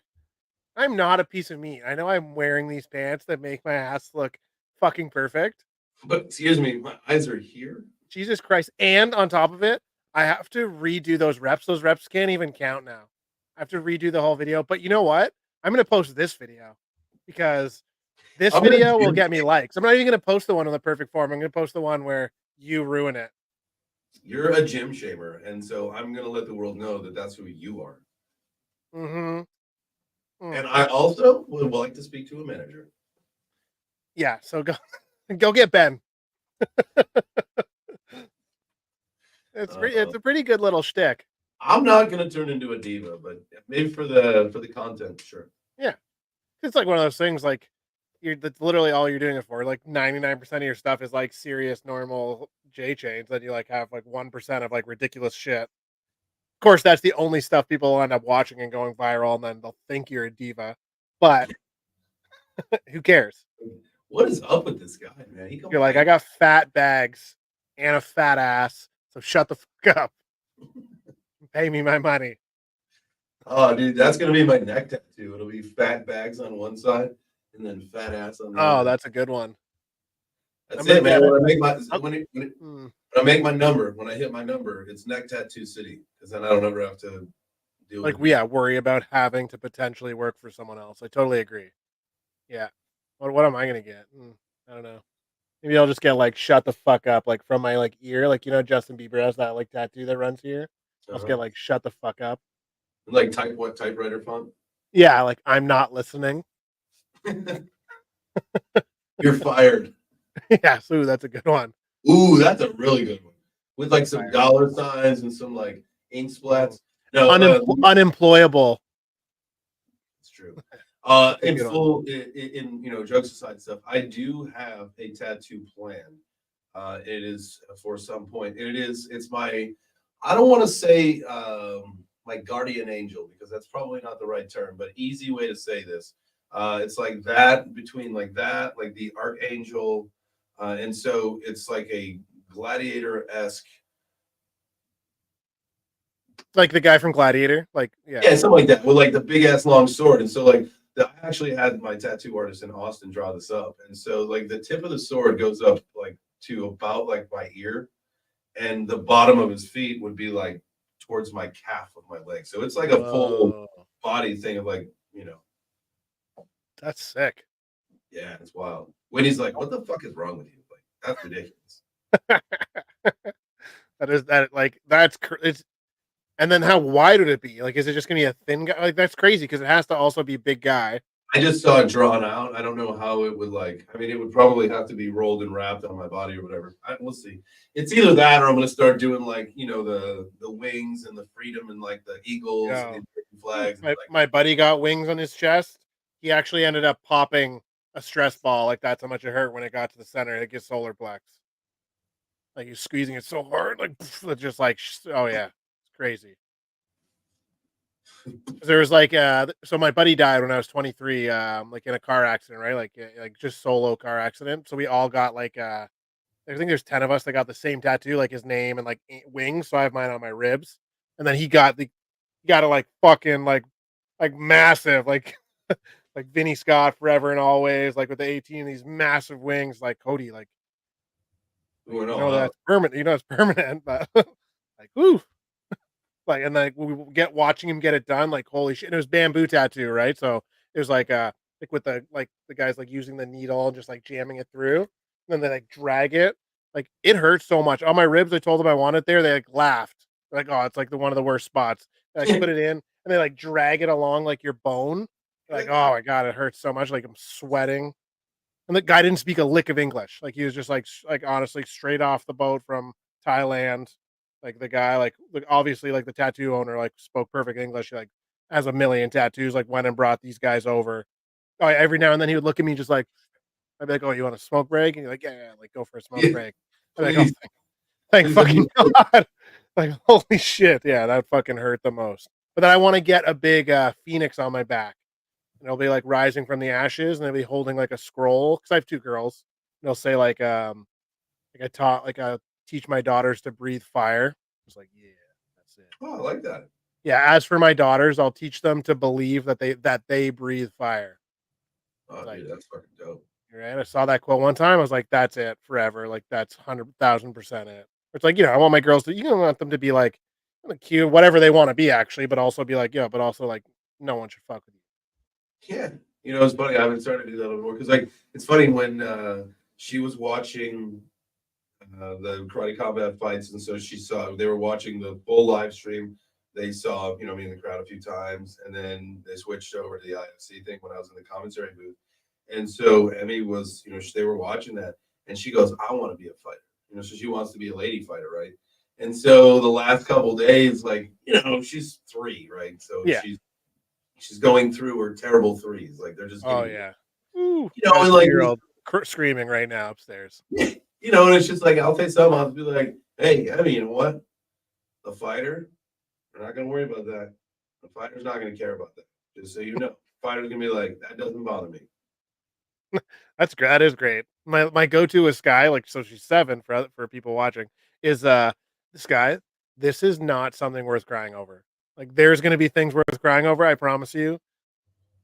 I'm not a piece of meat. I know I'm wearing these pants that make my ass look fucking perfect. But excuse me, my eyes are here. Jesus Christ. And on top of it, I have to redo those reps. Those reps can't even count now. I have to redo the whole video. But you know what? I'm going to post this video because this I'm gonna video will gym. get me likes. I'm not even going to post the one on the perfect form. I'm going to post the one where you ruin it. You're a gym shamer, and so I'm gonna let the world know that that's who you are. Mm-hmm. And I also would like to speak to a manager. Yeah. So go get Ben. It's a pretty good little shtick. I'm not gonna turn into a diva, but maybe for the content, sure. Yeah. It's like one of those things like that's literally all you're doing it for. Like 99% of your stuff is like serious, normal J chains. Then you like have like 1% of like ridiculous shit. Of course, that's the only stuff people will end up watching and going viral, and then they'll think you're a diva. But who cares? What is up with this guy, man? He You're like, I got fat bags and a fat ass, so shut the fuck up. Pay me my money. Oh, dude, that's gonna be my neck tattoo. It'll be fat bags on one side and then fat ass on the Oh, other. that's a good one. That's I'm gonna it, man. get it. When I make my number, when I hit my number, it's neck tattoo city because then I don't ever have to deal Like, with. yeah, worry about having to potentially work for someone else. I totally agree. Yeah. What am I gonna get? I don't know. Maybe I'll just get like shut the fuck up, like from my like ear, like Justin Bieber has that like tattoo that runs here. I'll just Uh-huh. get like shut the fuck up. Like typewriter font? Yeah, like I'm not listening. You're fired. Yeah, so that's a good one. Ooh, that's a really good one. With like some Fired. dollar signs and some like ink splats. No, Unemployable. it's true. That's a In good one. full, in jokes aside stuff, I do have a tattoo plan. It is for some point. It's my, I don't want to say my guardian angel because that's probably not the right term, but easy way to say this. It's like that between like that, like the archangel, and so it's like a gladiator-esque. Like the guy from Gladiator. Like, yeah. Yeah, something like that with like the big ass long sword. And so like I actually had my tattoo artist in Austin draw this up. And so like the tip of the sword goes up like to about like my ear, and the bottom of his feet would be like towards my calf of my leg. So it's like a full body thing of like, That's sick. yeah, it's wild. When he's like, what the fuck is wrong with you? Like, that's ridiculous. It's and then how wide would it be? Like, is it just gonna be a thin guy? Like, that's crazy because it has to also be a big guy. I just saw it drawn out. I don't know how it would like. I mean, it would probably have to be rolled and wrapped on my body or whatever. We'll see. It's either that or I'm going to start doing like the wings and the freedom and like the eagles and the American flags. My buddy got wings on his chest. He actually ended up popping a stress ball. Like that's how much it hurt when it got to the center. It gets solar plex. Like he's squeezing it so hard, like it's just like oh yeah, it's crazy. There was like so my buddy died when I was 23, like in a car accident, right? Like just solo car accident. So we all got like I think there's 10 of us that got the same tattoo, like his name and like wings. So I have mine on my ribs. And then he got it like fucking like massive, like like Vinny Scott forever and always, like with the 18, these massive wings, like Cody, like Going you all know out. that's permanent, it's permanent, but like woo. Like, and like we get watching him get it done, like holy shit. And it was bamboo tattoo, right? So it was like with the guys like using the needle and just like jamming it through. And then they like drag it. Like it hurts so much. On my ribs, I told them I want it there. They like laughed. Like, oh, it's like the one of the worst spots. They, like put it in and they like drag it along like your bone. Like, oh my god, it hurts so much. Like I'm sweating. And the guy didn't speak a lick of English. Like he was just like honestly straight off the boat from Thailand. Like the guy, like obviously like the tattoo owner like spoke perfect English. He, like has a million tattoos. Like went and brought these guys over. Oh, yeah, every now and then he would look at me just like I'd be like, "Oh, you want a smoke break?" And you're like, "Yeah, yeah, like go for a smoke Yeah, break." I'd be like, "Oh, please, thank please let me fucking god!" Like holy shit, yeah, that fucking hurt the most. But then I want to get a big phoenix on my back and it'll be like rising from the ashes, and they'll be holding like a scroll because I have two girls. And they'll say like I taught like I teach my daughters to breathe fire. It's like yeah, that's it. Oh, I like that. Yeah. As for my daughters, I'll teach them to believe that they breathe fire. It's Oh, like dude, that's fucking dope. you're right. I saw that quote one time. I was like, that's it forever. Like that's 100,000% it. It's like I want my girls to. You don't want them to be like cute, whatever they want to be actually, but also be like but also like no one should fuck with you. Yeah. It's funny. I haven't started to do that a little more because, like, it's funny when she was watching the karate combat fights, and so she saw they were watching the full live stream. They saw, me in the crowd a few times, and then they switched over to the IFC thing when I was in the commentary booth. And so Emmy was, they were watching that, and she goes, "I want to be a fighter." So she wants to be a lady fighter, right? And so the last couple days, like, she's 3, right? So Yeah. she's going through her terrible threes, like they're just Oh getting, yeah. Ooh, I have a and like, 3-year-old screaming right now upstairs. and it's just like I'll take some, I'll be like, "Hey, Emmy, you know what? The fighter, we're not gonna worry about that. The fighter's not gonna care about that. Just so you know, fighter's gonna be like, that doesn't bother me." That's great. That is great. My go-to is Sky, like, so she's 7 for people watching, is, Sky, this is not something worth crying over. Like, there's gonna be things worth crying over, I promise you.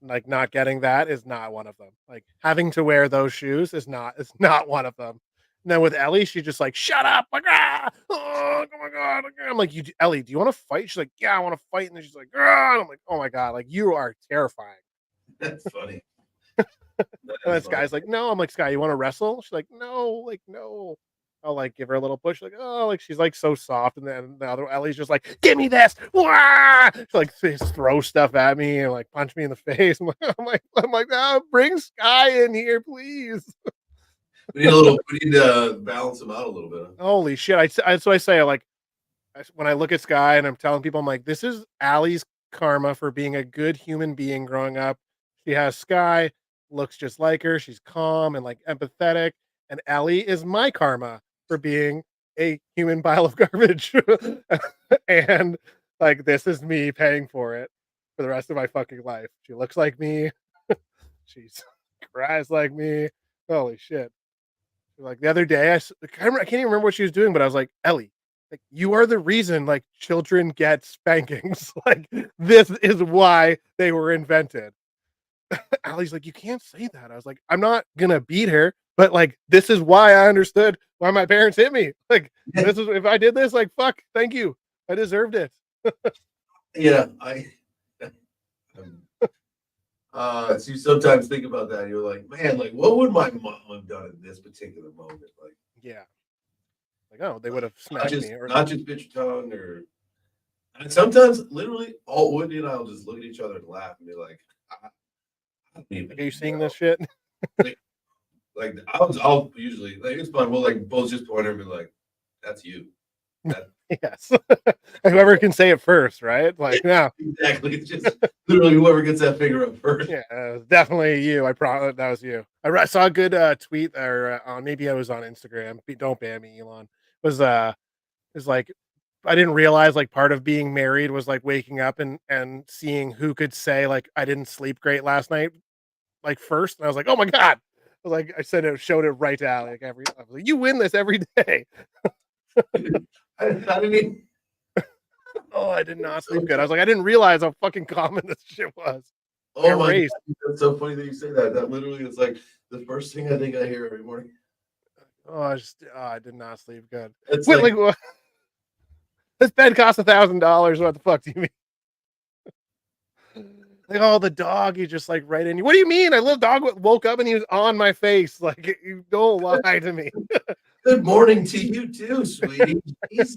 Like, not getting that is not one of them. Like, having to wear those shoes is not one of them. And then with Ellie, she just like, "Shut up!" Like, "Ah! Oh my god!" Like, I'm like, Ellie, do you want to fight?" She's like, "Yeah, I want to fight." And then she's like, "Ah!" And I'm like, "Oh my god! Like, you are terrifying." That's funny. That And is then funny. Sky's like, "No." I'm like, "Sky, you wanna wrestle?" She's like, "No, like, no." I'll, like, give her a little push, like, "Oh," like, she's, like, so soft, and then the other Ellie's just like, "Give me this!" Wah! She, like, throw stuff at me and, like, punch me in the face. I'm like, "Oh, bring Sky in here, please." We need to balance them out a little bit. Holy shit. That's what I say, like, when I look at Sky and I'm telling people, I'm like, "This is Allie's karma for being a good human being growing up." She has Sky, looks just like her, she's calm and, like, empathetic, and Ellie is my karma for being a human pile of garbage. And, like, this is me paying for it for the rest of my fucking life. She looks like me, she's cries like me. Holy shit. Like the other day, I can't even remember what she was doing, but I was like, Ellie, like you are the reason like children get spankings. Like this is why they were invented. Allie's like, you can't say that. I was like, I'm not gonna beat her, but like this is why I understood why my parents hit me. Like this is if I did this, like fuck, thank you. I deserved it. Yeah, um, so you sometimes think about that. You're like, man, like, what would my mom have done in this particular moment? Like, Yeah. Like, oh, they would have not smacked just me or not just bit your tongue, or and sometimes literally all Woody and I'll just look at each other and laugh and be like, I don't like, even are you seeing know. this shit? Like, I'll usually like it's fun. We'll like both just point at her and be like, that's you. That Yes. Whoever can say it first, right? Like, no. exactly. It's just literally whoever gets that finger up first. Yeah, definitely you. I promise that was you. Saw a good tweet or maybe I was on Instagram. Don't ban me, Elon. Was like I didn't realize like part of being married was like waking up and seeing who could say like I didn't sleep great last night like first, and I was like, oh my god. I was like, I said it showed it right to Allie, like I was like, you win this every day. I didn't even. Oh, I did not So sleep good. I was like, I didn't realize how fucking common this shit was. Like a oh my god, race. that's so funny that you say that. That literally is like the first thing I think I hear every morning. Oh, I did not sleep good. It's Wait, like like what? This bed cost $1,000. What the fuck do you mean? Like, oh, the dog, he just like right in you. What do you mean? I little dog woke up and he was on my face. Like, you don't lie to me. good morning to you too, sweetie. Jesus.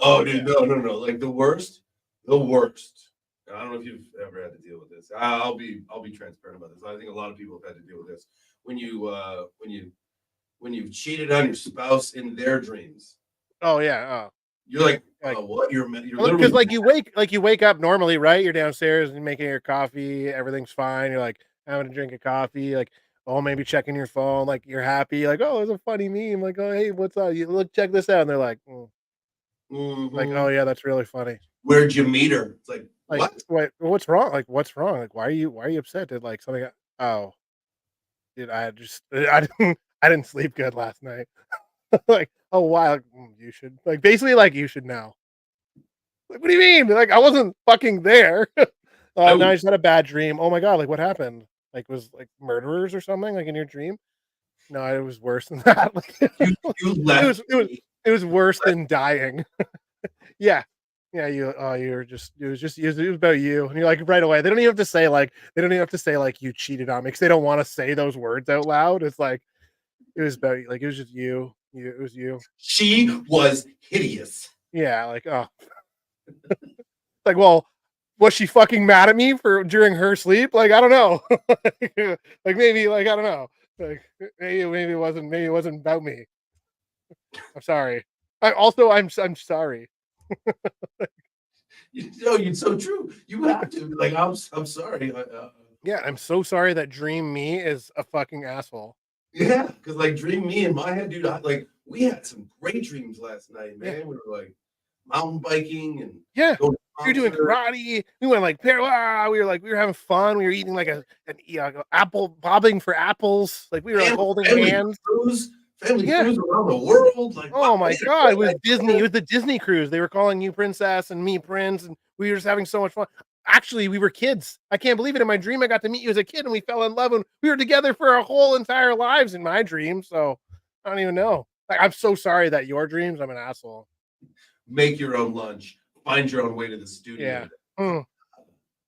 Oh, dude, no. Like the worst. I don't know if you've ever had to deal with this. I'll be transparent about this. I think a lot of people have had to deal with this. When you've cheated on your spouse in their dreams. Oh yeah. You're like, Like, what? You're because literally like you wake up normally, right? You're downstairs and making your coffee, everything's fine. You're like having a drink of coffee, like oh maybe checking your phone, like you're happy, like oh there's a funny meme, like oh hey what's up? You look check this out, and they're like, like oh mhm. yeah that's really funny. Where'd you meet her? It's like, Like what? wait what's wrong? Like what's wrong? Like why are you upset? Did like something? Oh dude I didn't sleep good last night. Like oh why? Like, you should like basically like you should know. Like, what do you mean? Like, I wasn't fucking there. I No, would I just had a bad dream. Oh my god, like, what happened? Like, was like murderers or something, like, in your dream? No, it was worse than that. Like, you you it left was it was me. it was worse than dying. Yeah. Yeah, you were just it was about you, and you're like, right away. They don't even have to say, like you cheated on me because they don't wanna say those words out loud. It's like, it was about you, like, it was just it was you. She was hideous. Yeah, like, oh. Like, well, was she fucking mad at me for during her sleep? Like, I don't know. Like maybe, like, I don't know. Like maybe it wasn't about me. I'm sorry. I'm sorry. It's so true. You have to be like, I'm sorry. Yeah, I'm so sorry that Dream Me is a fucking asshole. Yeah, because like dream me in my head, dude. Like we had some great dreams last night, Yeah. man. We were like mountain biking and Yeah. going to We were doing concert. karate. We went like we were having fun. We were eating like an apple bobbing for apples. Like we were like Family, holding family hands. cruise, family Yeah. cruise around the world. Like what? Oh We my had a god, it great was night, Disney. It man. was the Disney cruise. They were calling you princess and me prince, and we were just having so much fun. Actually, we were kids. I can't believe it. In my dream, I got to meet you as a kid, and we fell in love, and we were together for our whole entire lives in my dream. So I don't even know. Like, I'm so sorry that your dreams. I'm an asshole. Make your own lunch. Find your own way to the studio. Yeah.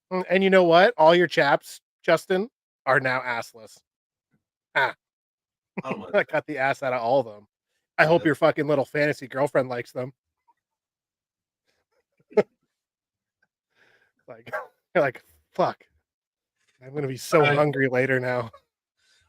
Mm, And you know what? All your chaps, Justin, are now assless. Ah, I don't mind I that. cut the ass out of all of them. I hope Yeah. your fucking little fantasy girlfriend likes them. Like, you're like, fuck. I'm gonna be so I, hungry later now.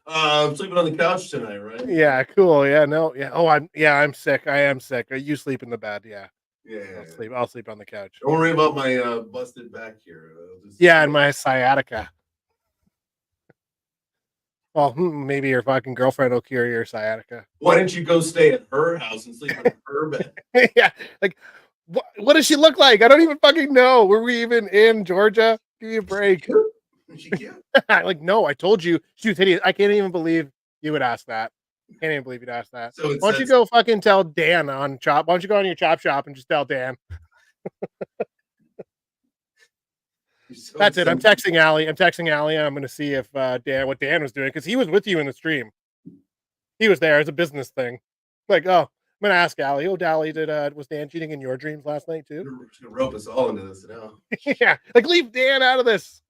I'm sleeping on the couch tonight, right? Yeah, cool. Yeah, no, yeah. Oh, I'm sick. I am sick. You sleep in the bed. Yeah, Yeah. I'll sleep on the couch. Don't worry about my busted back here. I'll just Yeah, sleep and my sciatica. Well, maybe your fucking girlfriend will cure your sciatica. Why don't you go stay at her house and sleep in her bed? Yeah, like what does she look like? I don't even fucking know. Were we even in Georgia? Give me a Is she break. cute? Is she cute? Like, no, I told you she was hideous. I can't even believe you would ask that. Can't even believe you'd ask that. So it Why don't you says go fucking tell Dan on Chop? Why don't you go on your Chop Shop and just tell Dan? so it That's it. says I'm texting Allie. I'm going to see if what Dan was doing because he was with you in the stream. He was there as a business thing. Like, oh, I'm going to ask Allie. Oh, Dally, was Dan cheating in your dreams last night too? you're gonna rope us all into this now. Yeah, like leave Dan out of this.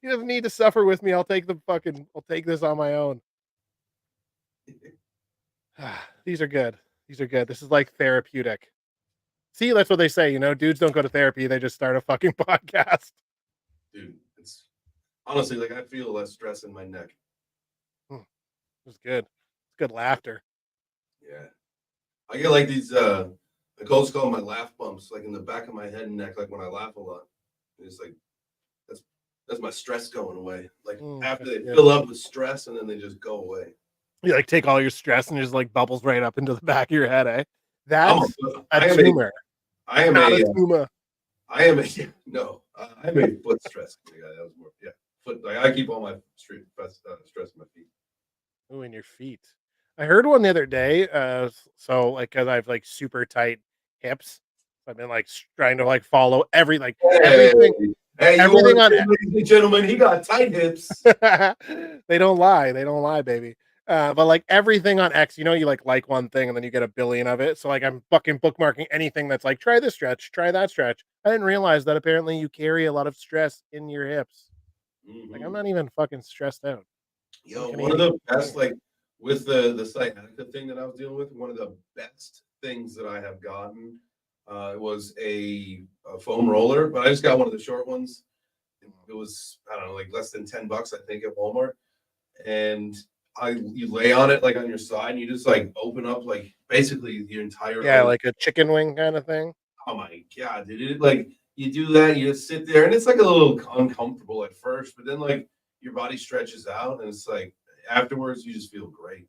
He doesn't need to suffer with me. I'll take this on my own. These are good. These are good. This is like therapeutic. See, that's what they say. Dudes don't go to therapy. They just start a fucking podcast. Dude, it's honestly like I feel less stress in my neck. It's good. It's good laughter. Yeah. I get like these I always call them my laugh bumps, like in the back of my head and neck, like when I laugh a lot. It's like that's that's my stress going away. Like after That's they good. fill up with stress and then they just go away. You like take all your stress and it just like bubbles right up into the back of your head, eh? I'm That's a I am a tumor, I am not a a tumor. I am a no. I'm a foot stress guy. That was more foot. Like I keep all my stress in my feet. Ooh, in your feet. I heard one the other day. So like, cause I've like super tight hips. I've been like trying to like follow Hey, everything, hey, you everything heard on. it, ladies and gentlemen. He got tight hips. They don't lie. They don't lie, baby. But like everything on X, you like one thing and then you get a billion of it. So like I'm fucking bookmarking anything that's like try this stretch, try that stretch. I didn't realize that apparently you carry a lot of stress in your hips. Like I'm Mhm. not even fucking stressed out. I'm Yo, one of Canadian. the best, Canadian. like with the sciatica thing that I was dealing with, one of the best things that I have gotten was a foam roller, but I just got one of the short ones. It was, I don't know, like less than $10, I think, at Walmart. And you lay on it like on your side, and you just like open up like basically your entire Yeah, lower. like a chicken wing kind of thing. Oh my god, dude! Like you do that, you just sit there, and it's like a little uncomfortable at first, but then like your body stretches out, and it's like afterwards you just feel great.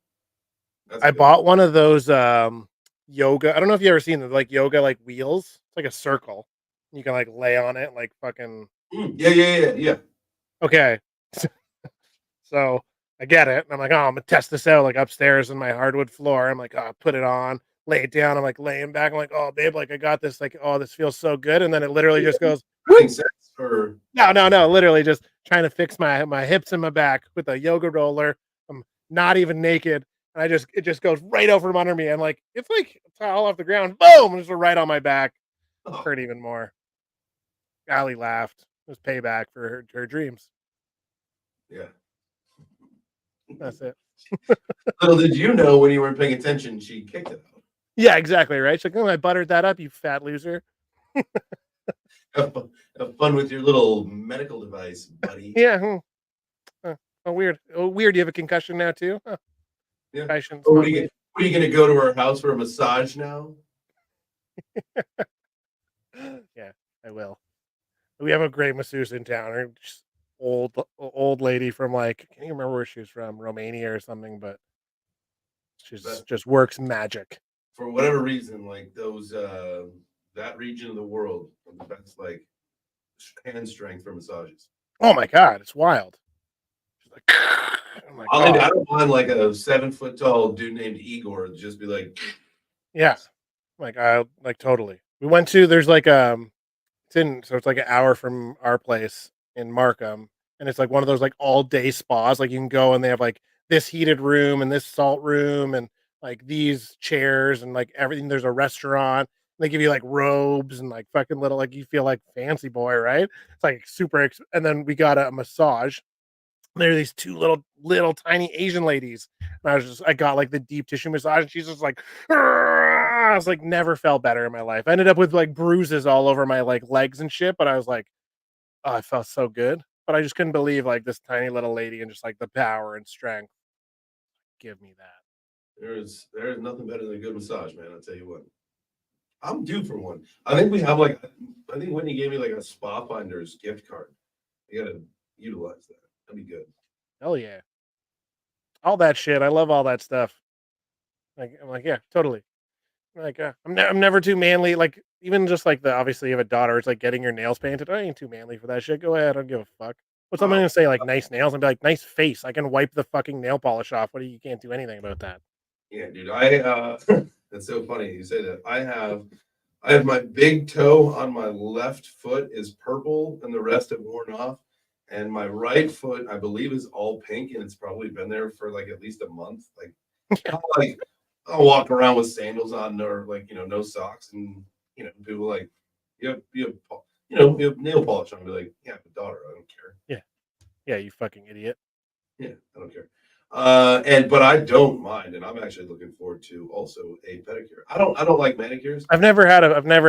That's I good. bought one of those yoga. I don't know if you ever seen the like yoga like wheels. It's like a circle. You can like lay on it like fucking Yeah, yeah, yeah, yeah. okay. So I get it. And I'm like, oh, I'm gonna test this out like upstairs in my hardwood floor. I'm like, oh, put it on, lay it down. I'm like laying back. I'm like, oh, babe, like I got this. Like, oh, this feels so good. And then it literally just goes, whoop. Having sex or No, no, no. Literally just trying to fix my hips and my back with a yoga roller. I'm not even naked. And it just goes right over from under me. I'm like, it's like a towel off the ground. Boom. Just right on my back. oh, Hurt even more. Allie laughed. It was payback for her dreams. yeah. That's it. Little did you know when you weren't paying attention, she kicked it out. Yeah, exactly. Right. She's like, oh, I buttered that up, you fat loser. Have fun with your little medical device, buddy. Yeah. Huh. Oh, weird. Oh, weird. You have a concussion now too? Huh. Yeah. I shouldn't Oh, smoke weed. what are you gonna go to her house for a massage now? Yeah, I will. We have a great masseuse in town. Her just old lady from like I can't even remember where she was from, Romania or something, but she's But just works magic. for whatever reason, like those that region of the world, that's like hand strength for massages. Oh my god, it's wild. She's like, I'm like, I oh don't mind like a 7 foot tall dude named Igor to just be like, yeah, like I like totally. We went to there's like it's like an hour from our place in Markham, and it's like one of those like all day spas. Like you can go and they have like this heated room and this salt room and like these chairs and like everything. There's a restaurant. They give you like robes and like fucking little like you feel like fancy boy, right? It's like and then we got a massage. There are these two little tiny Asian ladies. And I got like the deep tissue massage, and she's just like, I was like, never felt better in my life. I ended up with like bruises all over my like legs and shit, but I was like, oh, I felt so good. But I just couldn't believe like this tiny little lady and just like the power and strength. Give me that. there's nothing better than a good massage, man. I'll tell you what. I'm due for one. I think we have like I think Whitney gave me like a Spa Finders gift card. You gotta utilize that. That'd be good. Hell yeah. All that shit. I love all that stuff. Like I'm like, yeah, totally. Like I'm never too manly. Like even just like the obviously you have a daughter, it's like getting your nails painted. I ain't too manly for that shit. Go ahead, I don't give a fuck. What's someone Oh, gonna say like nice nails and be like nice face? I can wipe the fucking nail polish off. What do you can't do anything about that? yeah, dude. I that's so funny you say that. I have my big toe on my left foot is purple and the rest have worn off. And my right foot, I believe, is all pink and it's probably been there for like at least a month. Like I'll walk around with sandals on or like no socks and people like you have nail polish on. Be like, yeah, but daughter, I don't care. Yeah, yeah, you fucking idiot. Yeah, I don't care. But I don't mind, and I'm actually looking forward to also a pedicure. I don't like manicures, I've never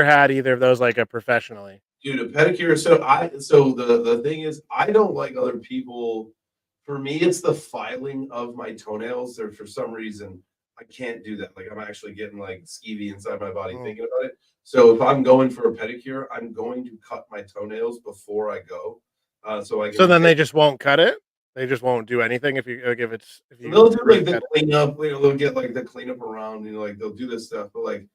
had either of those like a professionally. dude. A pedicure. So the thing is, I don't like other people. For me, it's the filing of my toenails. Or for some reason, I can't do that. Like I'm actually getting like skeevy inside my body Mm. thinking about it. So if I'm going for a pedicure, I'm going to cut my toenails before I go, so I So can then take. they just won't cut it. They just won't do anything if you like if And you they'll do pre like the cut it. cleanup, they'll get like the cleanup around, like they'll do this stuff, but like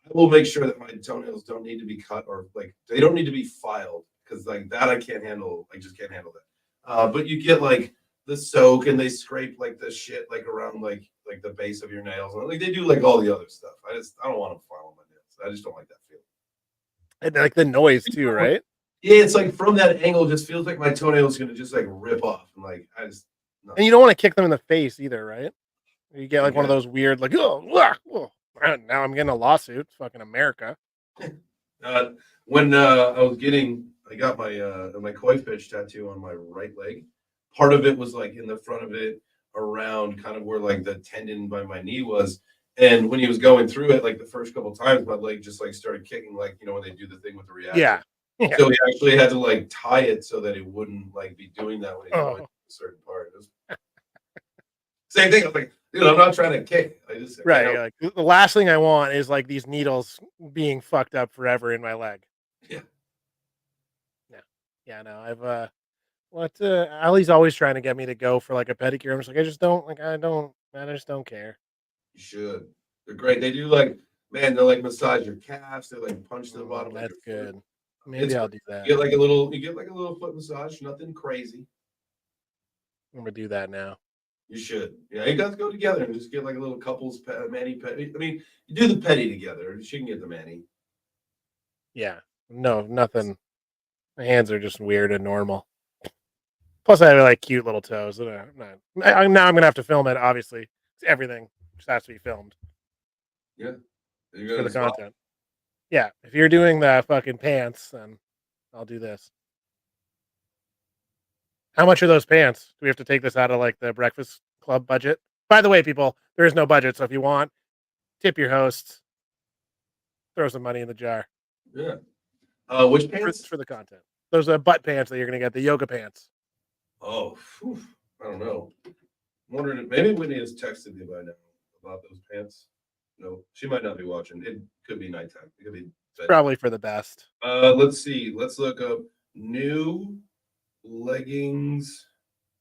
I will make sure that my toenails don't need to be cut or like they don't need to be filed because like that I can't handle. I just can't handle that. But you get like the soak and they scrape like the shit like around like the base of your nails. Like they do like all the other stuff. I don't want to file my nails. I just don't like that feeling. And like the noise too, right? Yeah, it's like from that angle, it just feels like my toenail is gonna just like rip off. And like I just no. And you don't want to kick them in the face either, right? You get like one of Okay. those weird, like, oh, now I'm getting a lawsuit. It's fucking America. When I got my koi fish tattoo on my right leg. Part of it was like in the front of it, around kind of where like the tendon by my knee was. And when he was going through it, like the first couple times, my leg just like started kicking, like when they do the thing with the reactor. Yeah. Yeah. So he actually had to like tie it so that it wouldn't like be doing that when he was going to a certain part. It was same thing. I was like, dude, I'm not trying to kick. I Right. Like the last thing I want is like these needles being fucked up forever in my leg. Yeah. Yeah. Yeah. No, I've Ali's always trying to get me to go for like a pedicure. I'm just like, I just don't care. You should. They're great. They do like, man, they're like massage your calves. They like punch to the bottom of That's your good. foot. Maybe I'll do that. You get like a little foot massage. Nothing crazy. I'm gonna do that now. You should. Yeah, you guys go together and just get like a little couples mani petty. I mean, you do the petty together. She can get the mani. Yeah. No, nothing. My hands are just weird and normal. Plus, I have like cute little toes. Now I'm gonna have to film it. Obviously, everything just has to be filmed. Yeah, for the content. Yeah, if you're doing the fucking pants, then I'll do this. How much are those pants? Do we have to take this out of like the Breakfast Club budget? By the way, people, there is no budget, so if you want, tip your hosts. Throw some money in the jar. Yeah. Which pants? For the content. Those are butt pants that you're gonna get, the yoga pants. Oh, I don't know. I'm wondering if maybe Whitney has texted me by now about those pants. No, she might not be watching. It could be nighttime. It could be probably for the best. Let's see. Let's look up new leggings,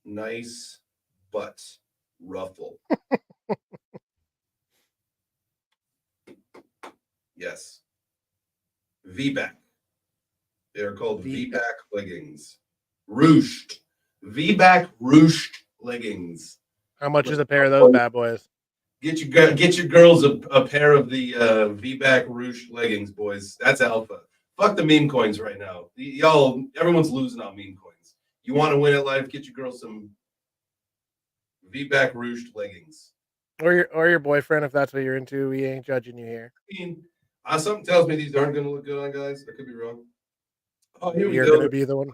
nice butt ruffle. Yes. V-back. They're called V-back leggings. Ruched. V-back ruched leggings. How much is a pair of those bad boys? Get your girls a pair of the V-back ruched leggings, boys. That's alpha. Fuck the meme coins right now. Y'all, everyone's losing on meme coins. You want to win at life? Get your girls some V-back ruched leggings. Or your boyfriend, if that's what you're into. We ain't judging you here. I mean, something tells me these aren't going to look good on guys. I could be wrong. Oh, here you're we go. Gonna be the one.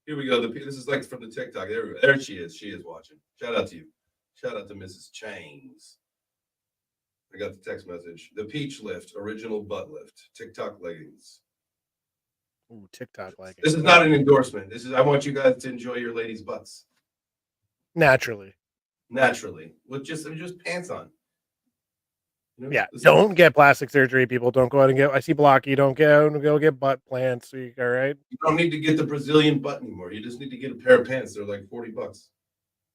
Here we go. This is like from the TikTok. There she is. She is watching. Shout out to you. Shout out to Mrs. Chains. I got the text message. The Peach Lift, original butt lift, TikTok leggings. Ooh, TikTok leggings. This is not an endorsement. This is I want you guys to enjoy your ladies' butts. Naturally. With just pants on. You know, yeah. Don't get plastic surgery, people. Don't go out and get I see Blocky, don't go get butt plants. All right. You don't need to get the Brazilian butt anymore. You just need to get a pair of pants. They're like $40.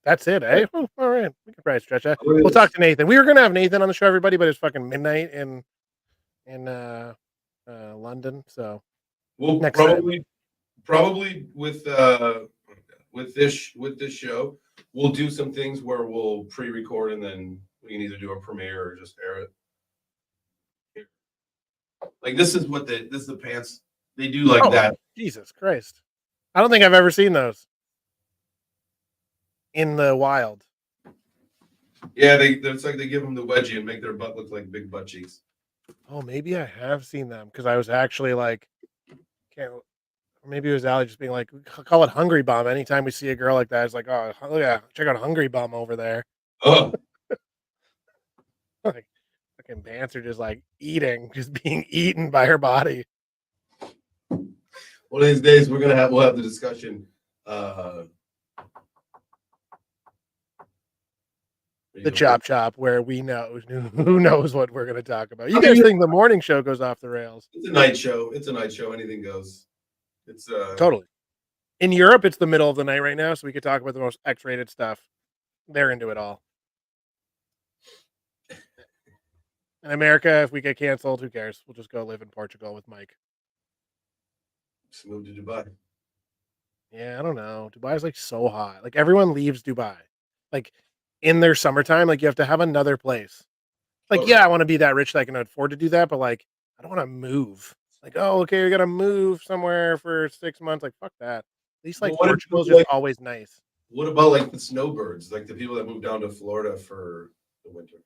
That's it, eh? Oh, all right. We can probably stretch that. We'll talk to Nathan. We were gonna have Nathan on the show, everybody, but it's fucking midnight in London. So we'll probably with this show, we'll do some things where we'll pre-record and then we can either do a premiere or just air it. Like this is the pants they do like that. Jesus Christ. I don't think I've ever seen those in the wild. Yeah, it's like they give them the wedgie and make their butt look like big butt cheeks. Oh, maybe I have seen them because I was actually like, maybe it was Ali just being like, call it Hungry Bum. Anytime we see a girl like that, it's like, oh yeah, check out Hungry Bum over there. Oh, like fucking pants are just like just being eaten by her body. One of these days we'll have the discussion. The chop where we know who knows what we're going to talk about. You guys think the morning show goes off the rails? It's a night show. Anything goes. It's totally. In Europe, it's the middle of the night right now, so we could talk about the most X-rated stuff. They're into it all. In America, if we get canceled, who cares? We'll just go live in Portugal with Mike. Just move to Dubai. Yeah, I don't know. Dubai is like so hot. Like everyone leaves Dubai. Like in their summertime, like you have to have another place. Like, Totally. yeah, I want to be that rich that I can afford to do that, but like I don't want to move. Like, oh, okay, we gotta move somewhere for 6 months. Like, fuck that. At least Well, like what if Portugal is just always nice. what about like the snowbirds, like the people that moved down to Florida for the winter?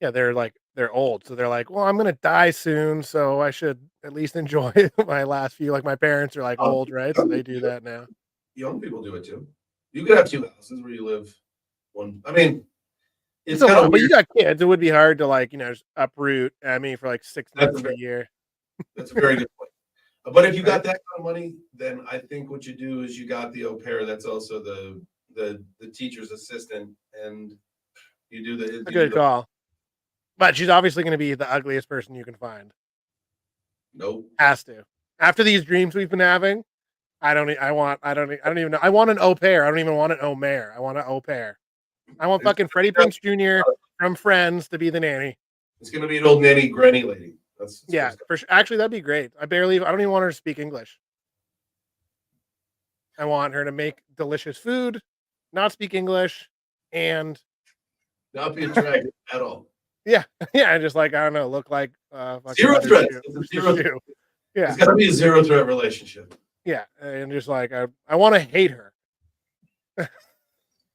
Yeah, they're old, so they're like, well, I'm gonna die soon, so I should at least enjoy my last few. Like my parents are like old, right? So Young they people do do that now. young people do it too. You could have two houses where you live one. I mean, It's it's a kind of lot, but you weird. got kids. It would be hard to like, just uproot. I mean, for like six That's months a of the very, year, that's a very good point. But if you right? got that kind of money, then I think what you do is you got the au pair that's also the teacher's assistant, and A you do good the call. But she's obviously going to be the ugliest person you can find. nope. Has to. After these dreams we've been having, I don't. I want. I don't even know. I want an au pair. I don't even want an au maire. I want an au pair. I want It's, fucking Freddie Prince Jr. from Friends to be the nanny. it's gonna be an old nanny granny lady. That's what Yeah, it's for sure. Actually, that'd be great. I barely. I don't even want her to speak English. I want her to make delicious food, not speak English, and not be attractive at all. yeah, yeah, just like I don't know, look like fucking Zero leather threats. shoe, It's a the zero. shoe. Yeah, It's got to be a zero threat relationship. yeah, and just like I want to hate her.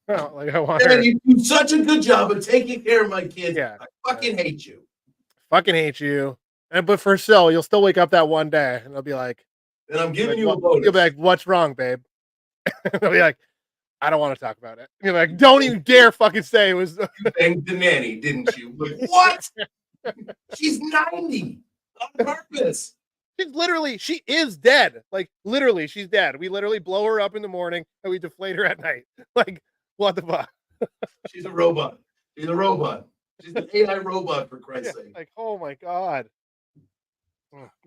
Like I want Man, her. you do such a good job of taking care of my kids. Yeah, I fucking hate you. fucking hate you. And but for still, you'll still wake up that one day, and they'll be And I'm like, giving you what? a You'll be bonus. like, what's wrong, babe? And they'll be like, I don't want to talk about it. You're like, don't even dare fucking say it was. You banged the nanny, didn't you? Like, what? She's 90 on purpose. She is dead. Like literally, she's dead. We literally blow her up in the morning and we deflate her at night. Like, what the fuck? She's a robot. She's a robot. She's an AI robot, for Christ's sake. Like, oh my god.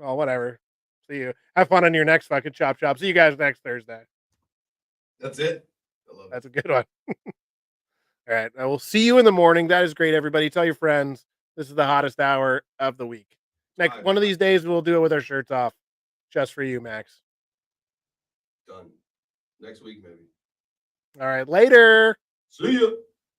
Oh, whatever. See you. Have fun on your next fucking chop chop. See you guys next Thursday. That's it. I love it. That's a good one. All right. I will see you in the morning. That is great, everybody. Tell your friends. This is the hottest hour of the week. Next All right, one of these days, we'll do it with our shirts off. Just for you, Max. done. Next week, maybe. All right. Later. See ya.